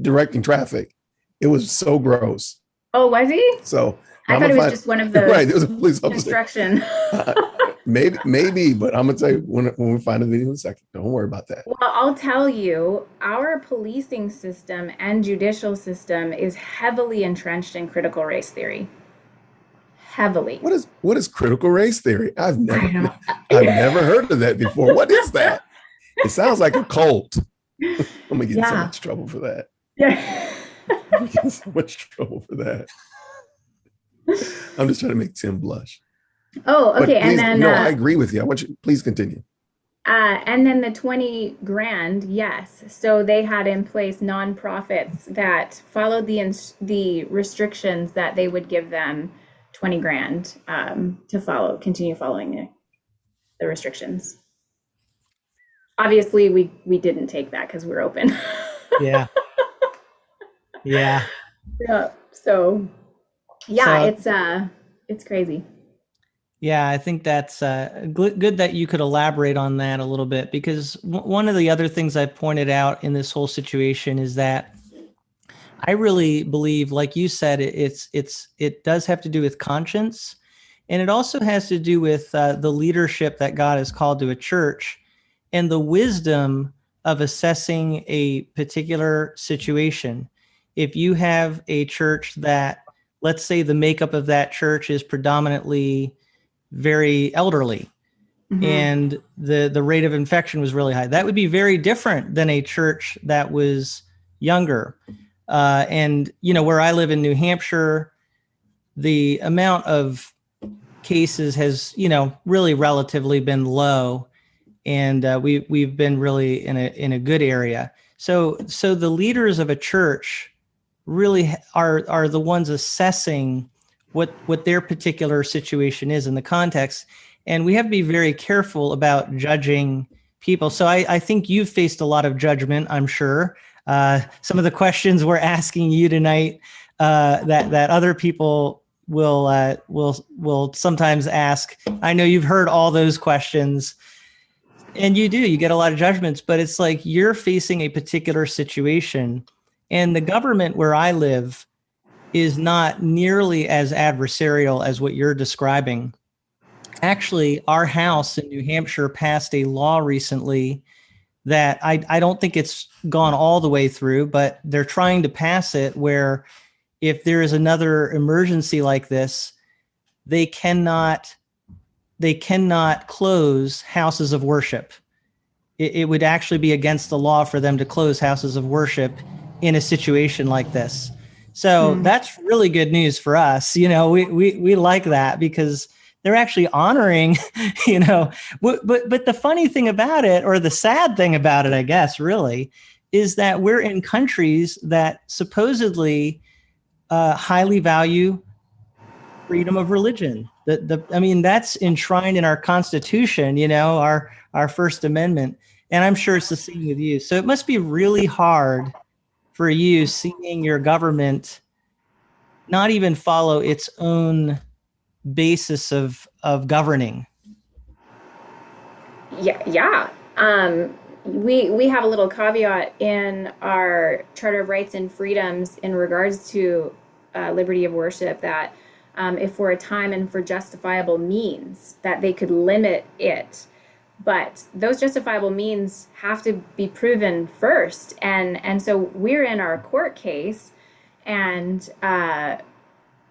directing traffic. It was so gross. Oh, was he? So I thought it was just one of those. Right, there was a police officer. Construction. Maybe, but I'm gonna tell you when we find the video in a second. Don't worry about that. Well, I'll tell you, our policing system and judicial system is heavily entrenched in critical race theory. Heavily. What is critical race theory? I've never heard of that before. What is that? It sounds like a cult. I'm gonna get in so much trouble for that. Yeah. I'm getting so much trouble for that. I'm just trying to make Tim blush. Oh, okay. Please, and then no, I agree with you. I want you, please continue. And then the 20 grand, yes. So they had in place nonprofits that followed the restrictions that they would give them 20 grand to continue following the restrictions. Obviously, we didn't take that because we're open. Yeah. Yeah. Yeah. So it's crazy. Yeah, I think that's good that you could elaborate on that a little bit, because one of the other things I pointed out in this whole situation is that I really believe, like you said, it does have to do with conscience, and it also has to do with the leadership that God has called to a church and the wisdom of assessing a particular situation. If you have a church that, let's say the makeup of that church is predominantly very elderly, mm-hmm. and the rate of infection was really high, that would be very different than a church that was younger. And, where I live in New Hampshire, the amount of cases has, really relatively been low. And we've been really in a good area. So the leaders of a church really are the ones assessing what their particular situation is in the context. And we have to be very careful about judging people. So I think you've faced a lot of judgment, I'm sure. Some of the questions we're asking you tonight that other people will sometimes ask. I know you've heard all those questions, and you get a lot of judgments, but it's like you're facing a particular situation, and the government where I live is not nearly as adversarial as what you're describing. Actually, our house in New Hampshire passed a law recently that I don't think it's gone all the way through, but they're trying to pass it where if there is another emergency like this, they cannot close houses of worship. It would actually be against the law for them to close houses of worship in a situation like this. So that's really good news for us. We like that because they're actually honoring, but the funny thing about it, or the sad thing about it, I guess, really, is that we're in countries that supposedly highly value freedom of religion. That's enshrined in our Constitution, our First Amendment. And I'm sure it's the same with you. So it must be really hard for you seeing your government not even follow its own basis of governing. Yeah. We have a little caveat in our Charter of Rights and Freedoms in regards to liberty of worship that if for a time and for justifiable means that they could limit it, but those justifiable means have to be proven first. And so we're in our court case, and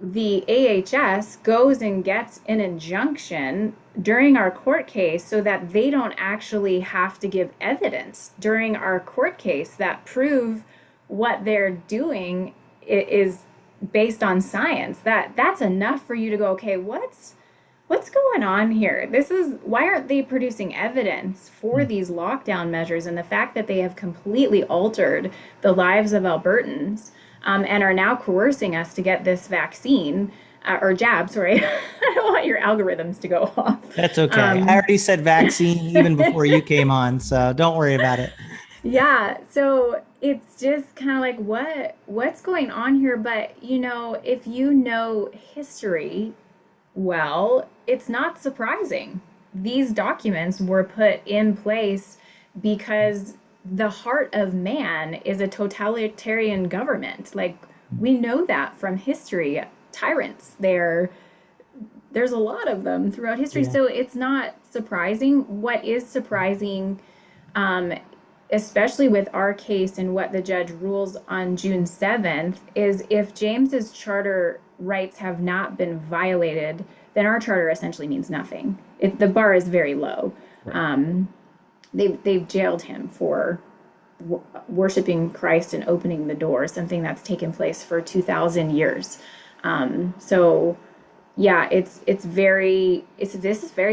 the AHS goes and gets an injunction during our court case so that they don't actually have to give evidence during our court case that prove what they're doing is based on science. That's enough for you to go, okay, what's going on here? Why aren't they producing evidence for these lockdown measures and the fact that they have completely altered the lives of Albertans? And are now coercing us to get this vaccine or jab. Sorry, I don't want your algorithms to go off. That's okay. I already said vaccine even before you came on, so don't worry about it. Yeah, so it's just kind of like what's going on here? But if you know history well, it's not surprising. These documents were put in place because the heart of man is a totalitarian government. Like, we know that from history. Tyrants, there's a lot of them throughout history. Yeah. So it's not surprising. What is surprising, especially with our case and what the judge rules on June 7th, is if James's charter rights have not been violated, then our charter essentially means nothing. The bar is very low. Right. They've jailed him for worshiping Christ and opening the door, something that's taken place for 2,000 years. So yeah, this is very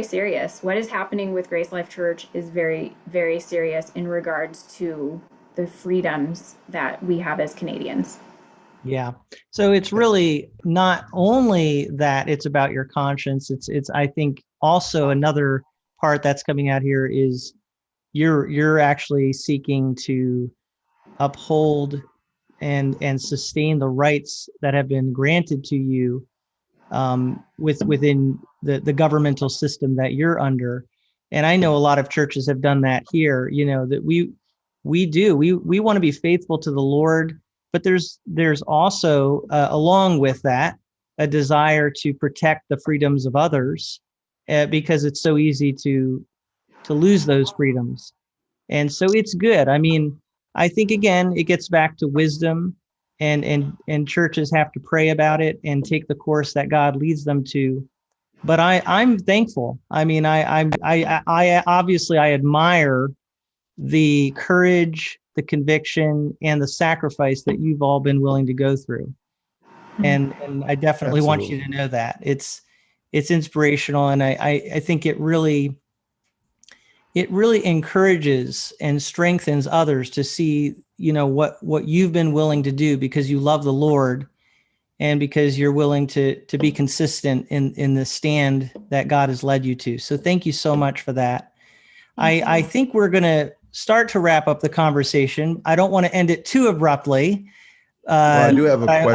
serious. What is happening with GraceLife Church is very, very serious in regards to the freedoms that we have as Canadians. Yeah. So it's really not only that it's about your conscience. It's I think also another part that's coming out here is you're actually seeking to uphold and sustain the rights that have been granted to you within the governmental system that you're under. And I know a lot of churches have done that here, that we want to be faithful to the Lord, but there's also along with that a desire to protect the freedoms of others because it's so easy to lose those freedoms. And so it's good. I mean, I think, again, it gets back to wisdom, and churches have to pray about it and take the course that God leads them to. But I'm thankful. I mean, I obviously I admire the courage, the conviction, and the sacrifice that you've all been willing to go through. And I definitely want you to know that it's inspirational, and I think it really encourages and strengthens others to see, what you've been willing to do because you love the Lord and because you're willing to be consistent in the stand that God has led you to. So thank you so much for that. I think we're going to start to wrap up the conversation. I don't want to end it too abruptly. Well, I do have a question.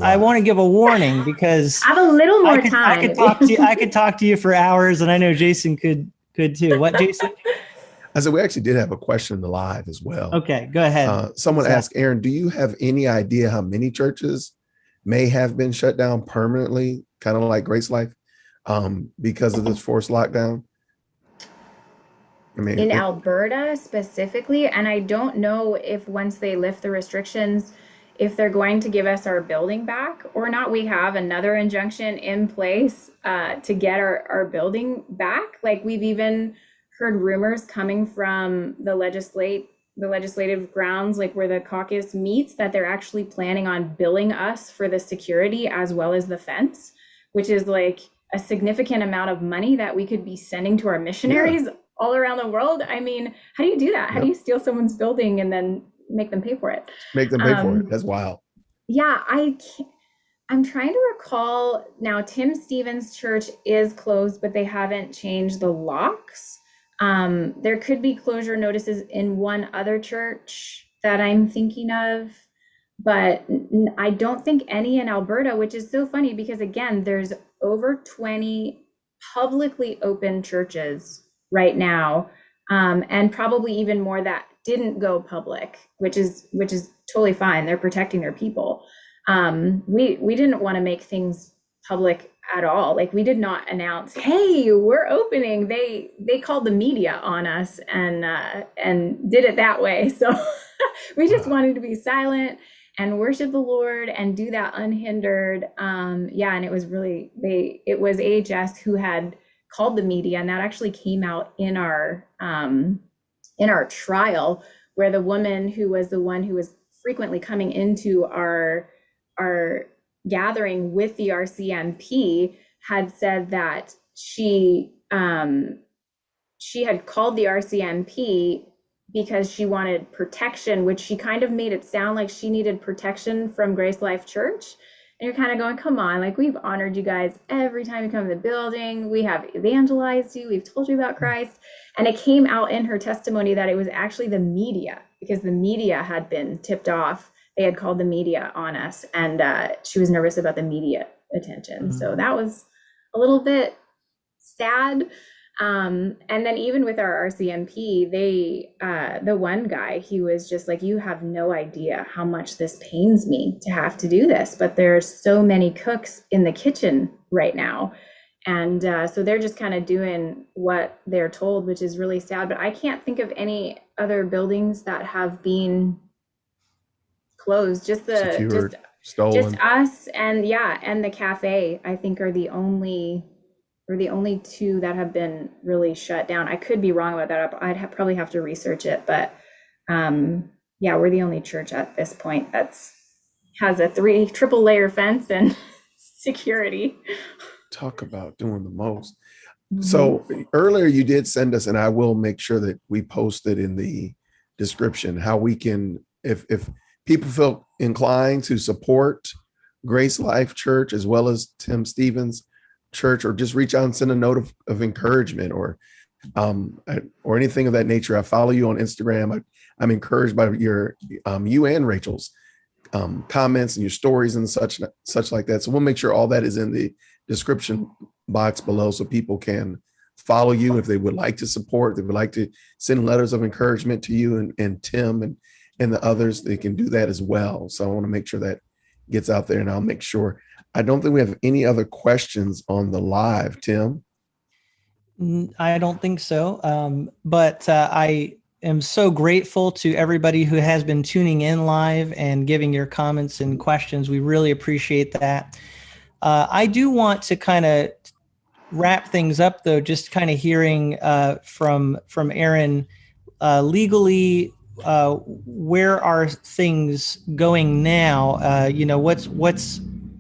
I want to give a warning because I have a little more time. I could talk to you for hours, and I know Jason could too. What, Jason? I said we actually did have a question in the live as well. Okay, go ahead. Someone asked, Erin, do you have any idea how many churches may have been shut down permanently, kind of like GraceLife, because of this forced lockdown? I mean, in Alberta specifically, and I don't know if once they lift the restrictions, if they're going to give us our building back or not. We have another injunction in place to get our building back. Like, we've even heard rumors coming from the legislative grounds, like where the caucus meets, that they're actually planning on billing us for the security as well as the fence, which is like a significant amount of money that we could be sending to our missionaries all around the world. I mean, how do you do that? How do you steal someone's building and then make them pay for it? Make them pay for it. That's wild. Yeah, I'm trying to recall now. Tim Stevens' church is closed, but they haven't changed the locks. There could be closure notices in one other church that I'm thinking of, but I don't think any in Alberta, which is so funny because, again, there's over 20 publicly open churches right now, and probably even more that didn't go public, which is totally fine. They're protecting their people. We didn't want to make things public at all. Like, we did not announce, hey, we're opening. They called the media on us and did it that way. So we just wanted to be silent and worship the Lord and do that unhindered. And it was it was AHS who had called the media, and that actually came out in our trial, where the woman who was the one who was frequently coming into our gathering with the RCMP had said that she had called the RCMP because she wanted protection, which she kind of made it sound like she needed protection from GraceLife Church. And you're kind of going, come on, like, we've honored you guys every time you come to the building. We have evangelized you. We've told you about Christ. And it came out in her testimony that it was actually the media, because the media had been tipped off. They had called the media on us, and she was nervous about the media attention. Mm-hmm. So that was a little bit sad. And then even with our RCMP, the one guy, he was just like, you have no idea how much this pains me to have to do this, but there's so many cooks in the kitchen right now. And so they're just kind of doing what they're told, which is really sad. But I can't think of any other buildings that have been closed. Secured, stolen. Just us and the cafe, I think, are the only two that have been really shut down. I could be wrong about that. I'd probably have to research it, but we're the only church at this point has a triple layer fence and security. Talk about doing the most. Mm-hmm. So earlier you did send us, and I will make sure that we post it in the description, how we can, if people feel inclined to support GraceLife Church as well as Tim Stevens Church, or just reach out and send a note of encouragement or anything of that nature. I follow you on Instagram. I'm encouraged by your you and Rachel's comments and your stories and such like that. So we'll make sure all that is in the description box below, so people can follow you if they would like to support. They would like to send letters of encouragement to you and Tim and the others. They can do that as well. So I want to make sure that gets out there, and I'll make sure. I don't think we have any other questions on the live, Tim. I don't think so. But I am so grateful to everybody who has been tuning in live and giving your comments and questions. We really appreciate that. I do want to kind of wrap things up, though, just kind of hearing from Erin, legally, where are things going now?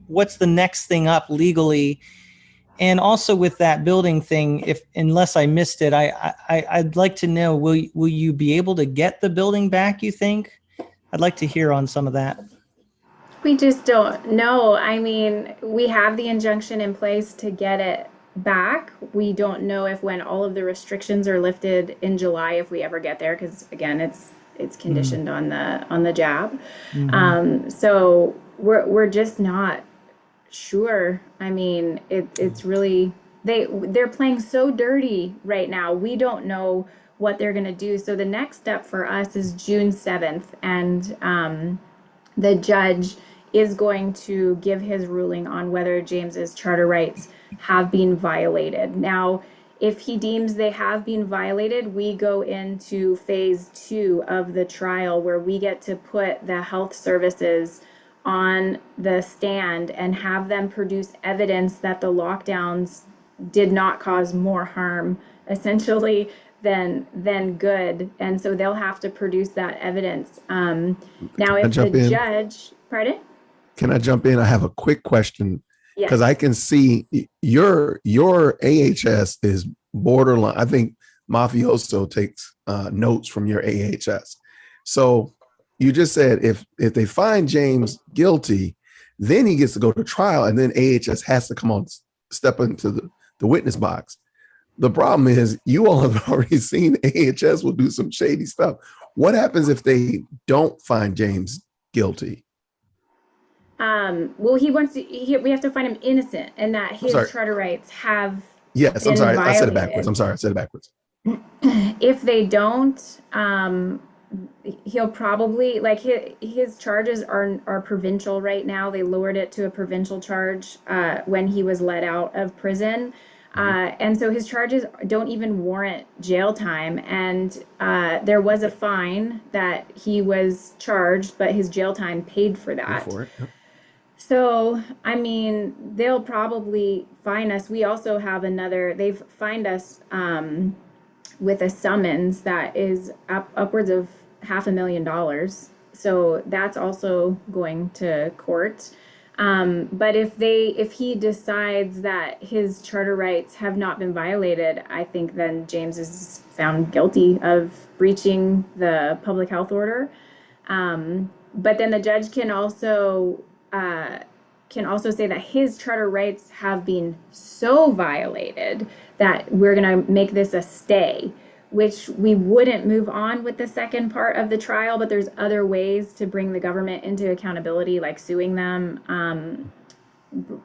What's the next thing up legally? And also with that building thing, unless I missed it, I'd like to know, will you be able to get the building back, you think? I'd like to hear on some of that. We just don't know. I mean, we have the injunction in place to get it back. We don't know if when all of the restrictions are lifted in July, if we ever get there, because again, it's conditioned on the jab. So we're just not sure. I mean, it's really they're playing so dirty right now. We don't know what they're going to do. So the next step for us is June 7th, and the judge is going to give his ruling on whether James's charter rights have been violated. Now, if he deems they have been violated, we go into phase 2 of the trial, where we get to put the health services on the stand and have them produce evidence that the lockdowns did not cause more harm, essentially, than good. And so they'll have to produce that evidence. Now, if the judge, pardon? Can I jump in? I have a quick question, because Yes. I can see your AHS is borderline. I think mafioso takes notes from your AHS. So you just said if they find James guilty, then he gets to go to trial, and then AHS has to come on, step into the witness box. The problem is you all have already seen AHS will do some shady stuff. What happens if they don't find James guilty? Well, we have to find him innocent, and that his charter rights have Yes, I'm been sorry. violated. I said it backwards. I'm sorry. I said it backwards. If they don't, he'll probably, like, his charges are provincial right now. They lowered it to a provincial charge when he was let out of prison. And so his charges don't even warrant jail time. And there was a fine that he was charged, but his jail time paid for that. Yep. So, I mean, they'll probably fine us. We also have they've fined us with a summons that is upwards of $500,000. So that's also going to court. But if he decides that his charter rights have not been violated, I think then James is found guilty of breaching the public health order. But then the judge can also say that his charter rights have been so violated that we're going to make this a stay, which we wouldn't move on with the second part of the trial, but there's other ways to bring the government into accountability, like suing them,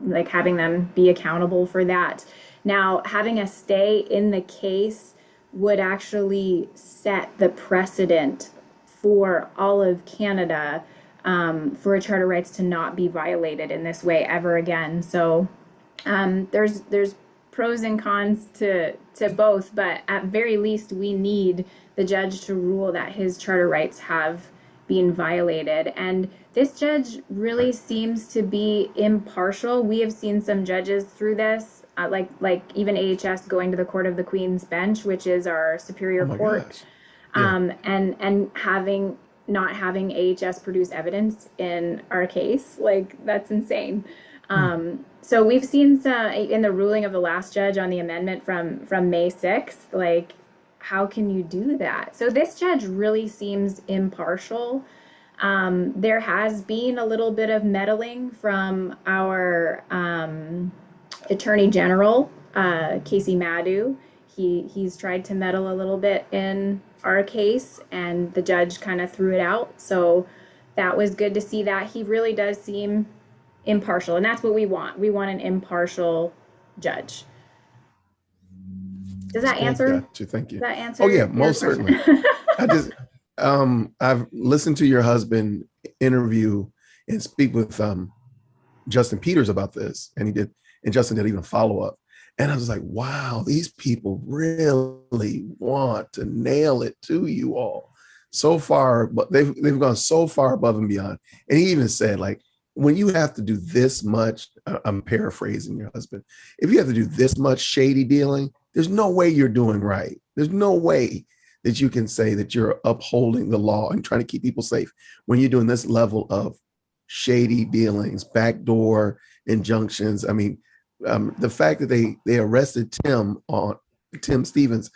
like having them be accountable for that. Now, having a stay in the case would actually set the precedent for all of Canada, for charter rights to not be violated in this way ever again. So there's pros and cons to both, but at very least we need the judge to rule that his charter rights have been violated. And this judge really seems to be impartial. We have seen some judges through this, like even AHS going to the Court of the Queen's Bench, which is our superior court, and not having AHS produce evidence in our case. Like, that's insane. So we've seen some in the ruling of the last judge on the amendment from May 6th, like, how can you do that? So this judge really seems impartial. There has been a little bit of meddling from our Attorney General, Casey Madhu. He's tried to meddle a little bit in our case, and the judge kind of threw it out. So that was good to see that. He really does seem impartial, and that's what we want. We want an impartial judge. Does that answer? Gotcha. Thank you. Does that answer? Oh yeah, most certainly. I've listened to your husband interview and speak with Justin Peters about this, and Justin did even follow up. And I was like, wow, these people really want to nail it to you all so far, but they've gone so far above and beyond. And he even said, like, when you have to do this much, I'm paraphrasing your husband, if you have to do this much shady dealing, there's no way you're doing right. There's no way that you can say that you're upholding the law and trying to keep people safe when you're doing this level of shady dealings, backdoor injunctions. I mean, the fact that they arrested Tim Stevens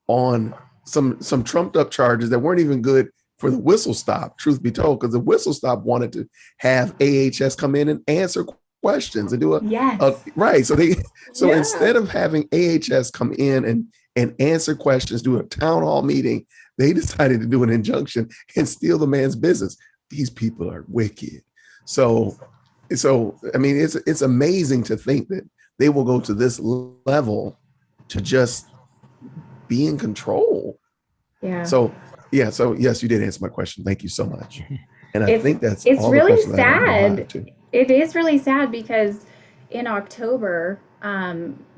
on some trumped up charges that weren't even good for the whistle stop, truth be told, because the whistle stop wanted to have AHS come in and answer questions and do Yes. right. So Yeah. instead of having AHS come in and answer questions, do a town hall meeting, they decided to do an injunction and steal the man's business. These people are wicked. So I mean, it's amazing to think that they will go to this level to just be in control. Yeah. So yes, you did answer my question. Thank you so much. And I think that's it's all really the questions I sad. have too. It is really sad because in October,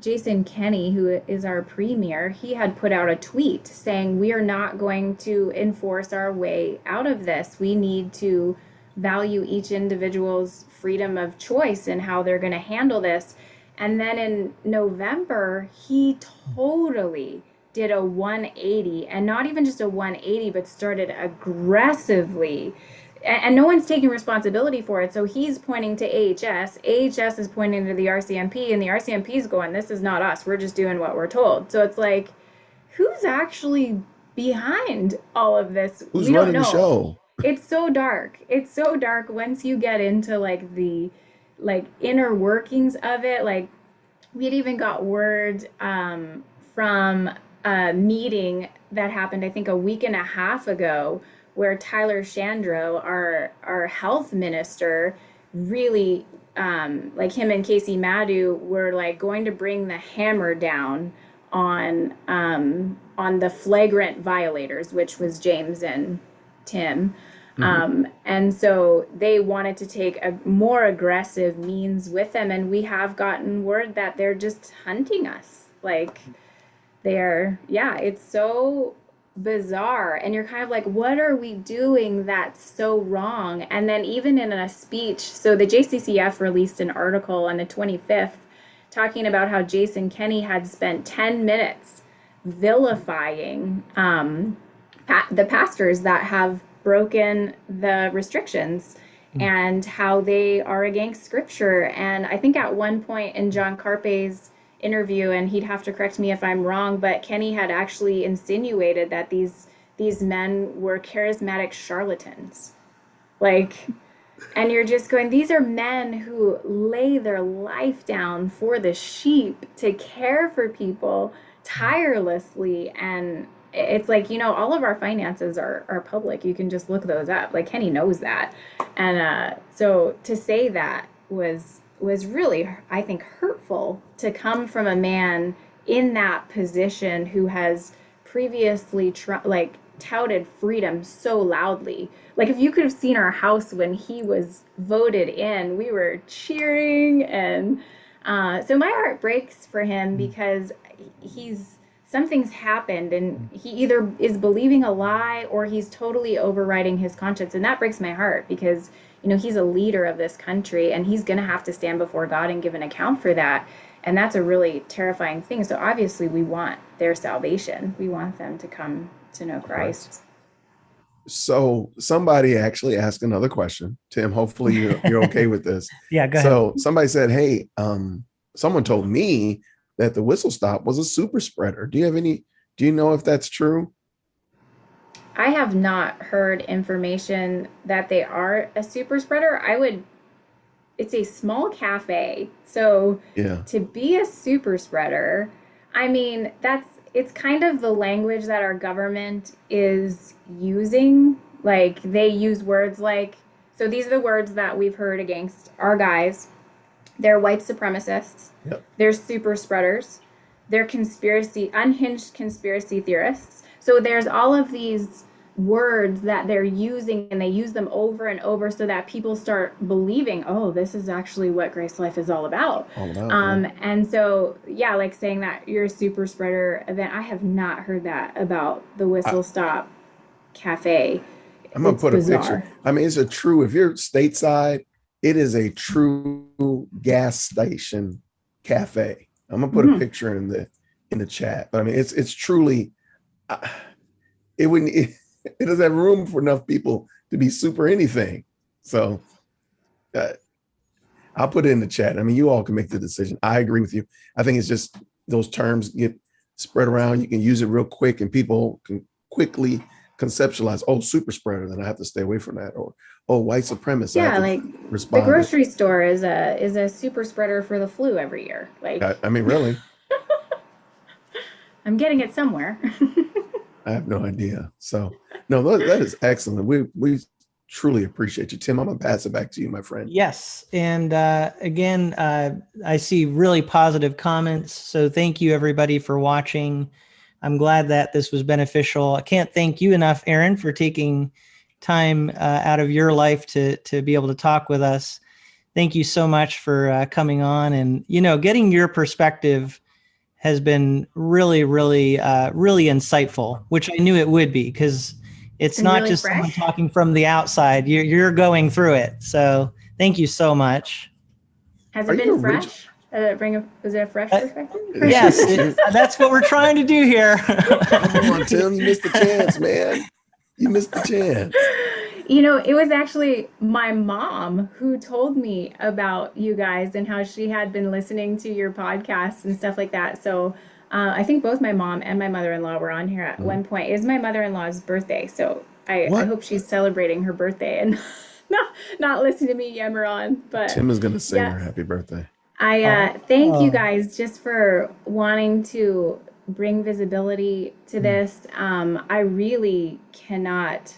Jason Kenney, who is our premier, he had put out a tweet saying, we are not going to enforce our way out of this. We need to value each individual's freedom of choice and how they're going to handle this. And then in November, he totally did a 180, and not even just a 180, but started aggressively. And no one's taking responsibility for it. So he's pointing to AHS. AHS is pointing to the RCMP, and the RCMP is going, this is not us. We're just doing what we're told. So it's like, who's actually behind all of this? Who's we don't running know. the show? It's so dark. It's so dark once you get into like the inner workings of it. Like we had even got word from a meeting that happened, I think, a week and a half ago, where Tyler Shandro, our health minister, really like him and Casey Maddu were like going to bring the hammer down on the flagrant violators, which was James and Tim. And so they wanted to take a more aggressive means with them, and we have gotten word that they're just hunting us. Like it's so bizarre, and you're kind of like, what are we doing that's so wrong? And then even in a speech, so the JCCF released an article on the 25th talking about how Jason Kenney had spent 10 minutes vilifying the pastors that have broken the restrictions and how they are against scripture. And I think at one point in John Carpe's interview, and he'd have to correct me if I'm wrong, but Kenney had actually insinuated that these men were charismatic charlatans. Like, and you're just going, these are men who lay their life down for the sheep, to care for people tirelessly. And it's like, all of our finances are public. You can just look those up. Like Kenney knows that. And so to say that was really, I think, hurtful to come from a man in that position who has previously touted freedom so loudly. Like if you could have seen our house when he was voted in, we were cheering. And so my heart breaks for him because something's happened, and he either is believing a lie or he's totally overriding his conscience. And that breaks my heart because he's a leader of this country, and he's going to have to stand before God and give an account for that. And that's a really terrifying thing. So obviously we want their salvation. We want them to come to know Christ. So somebody actually asked another question, Tim. Hopefully you're okay with this. Yeah, go ahead. So somebody said, hey, someone told me that the whistle stop was a super spreader. Do you know if that's true? I have not heard information that they are a super spreader. It's a small cafe. So to be a super spreader, I mean, it's kind of the language that our government is using. Like they use words like, so these are the words that we've heard against our guys. They're white supremacists. Yep. They're super spreaders. They're unhinged conspiracy theorists. So there's all of these words that they're using, and they use them over and over so that people start believing, oh, this is actually what GraceLife is all about. And so, like saying that you're a super spreader event, I have not heard that about the Whistle Stop Cafe. I'm going to put bizarre. A picture. I mean, it's if you're stateside, it is a true gas station cafe. I'm going to put a picture in the chat. But I mean, it's truly, it doesn't have room for enough people to be super anything. So I'll put it in the chat. I mean, you all can make the decision. I agree with you. I think it's just those terms get spread around. You can use it real quick and people can quickly conceptualize, oh, super spreader, then I have to stay away from that, or oh, white supremacist. Yeah, like the grocery store is a super spreader for the flu every year. Like, I mean, really, I'm getting it somewhere. I have no idea. So no, that is excellent. We truly appreciate you, Tim. I'm gonna pass it back to you, my friend. Yes, and again, I see really positive comments. So thank you everybody for watching. I'm glad that this was beneficial. I can't thank you enough, Erin, for taking time out of your life to be able to talk with us. Thank you so much for coming on, and getting your perspective has been really, really, really insightful, which I knew it would be, because it's not really just someone talking from the outside. You're going through it. So thank you so much. Has it been fresh? Was it a fresh perspective? Yes, that's what we're trying to do here. Come on, Tim, you missed the chance, man. You missed the chance. It was actually my mom who told me about you guys and how she had been listening to your podcasts and stuff like that. So I think both my mom and my mother-in-law were on here at one point. It is my mother-in-law's birthday, so I hope she's celebrating her birthday and not listening to me yammer on. But Tim is going to sing her happy birthday. I thank you guys just for wanting to bring visibility to this. I really cannot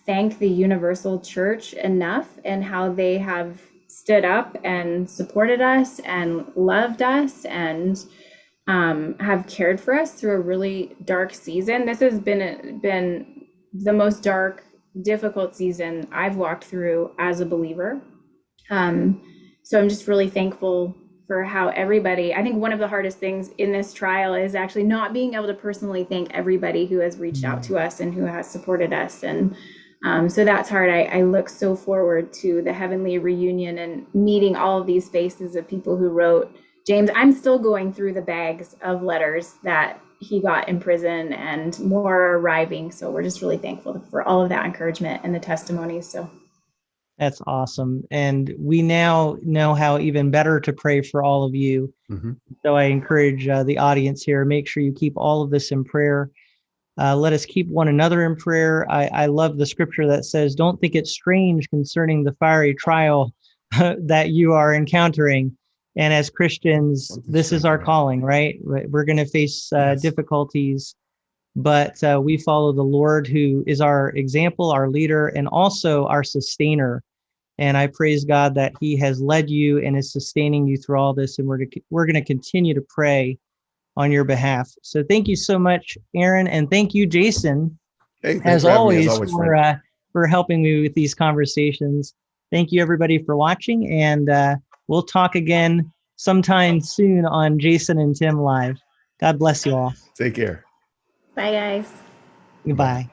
thank the Universal Church enough, and how they have stood up and supported us and loved us and have cared for us through a really dark season. This has been the most dark, difficult season I've walked through as a believer. So I'm just really thankful for how everybody, I think one of the hardest things in this trial is actually not being able to personally thank everybody who has reached out to us and who has supported us. And so that's hard. I look so forward to the heavenly reunion and meeting all of these faces of people who wrote. James, I'm still going through the bags of letters that he got in prison, and more are arriving. So we're just really thankful for all of that encouragement and the testimonies. So that's awesome. And we now know how even better to pray for all of you. Mm-hmm. So I encourage the audience here, make sure you keep all of this in prayer. Let us keep one another in prayer. I love the scripture that says, don't think it strange concerning the fiery trial that you are encountering. And as Christians, this is our calling, right? We're going to face difficulties, but we follow the Lord, who is our example, our leader, and also our sustainer. And I praise God that he has led you and is sustaining you through all this. And we're going to continue to pray on your behalf. So thank you so much, Erin. And thank you, Jason, as always for helping me with these conversations. Thank you, everybody, for watching. And we'll talk again sometime soon on Jason and Tim Live. God bless you all. Take care. Bye, guys. Goodbye.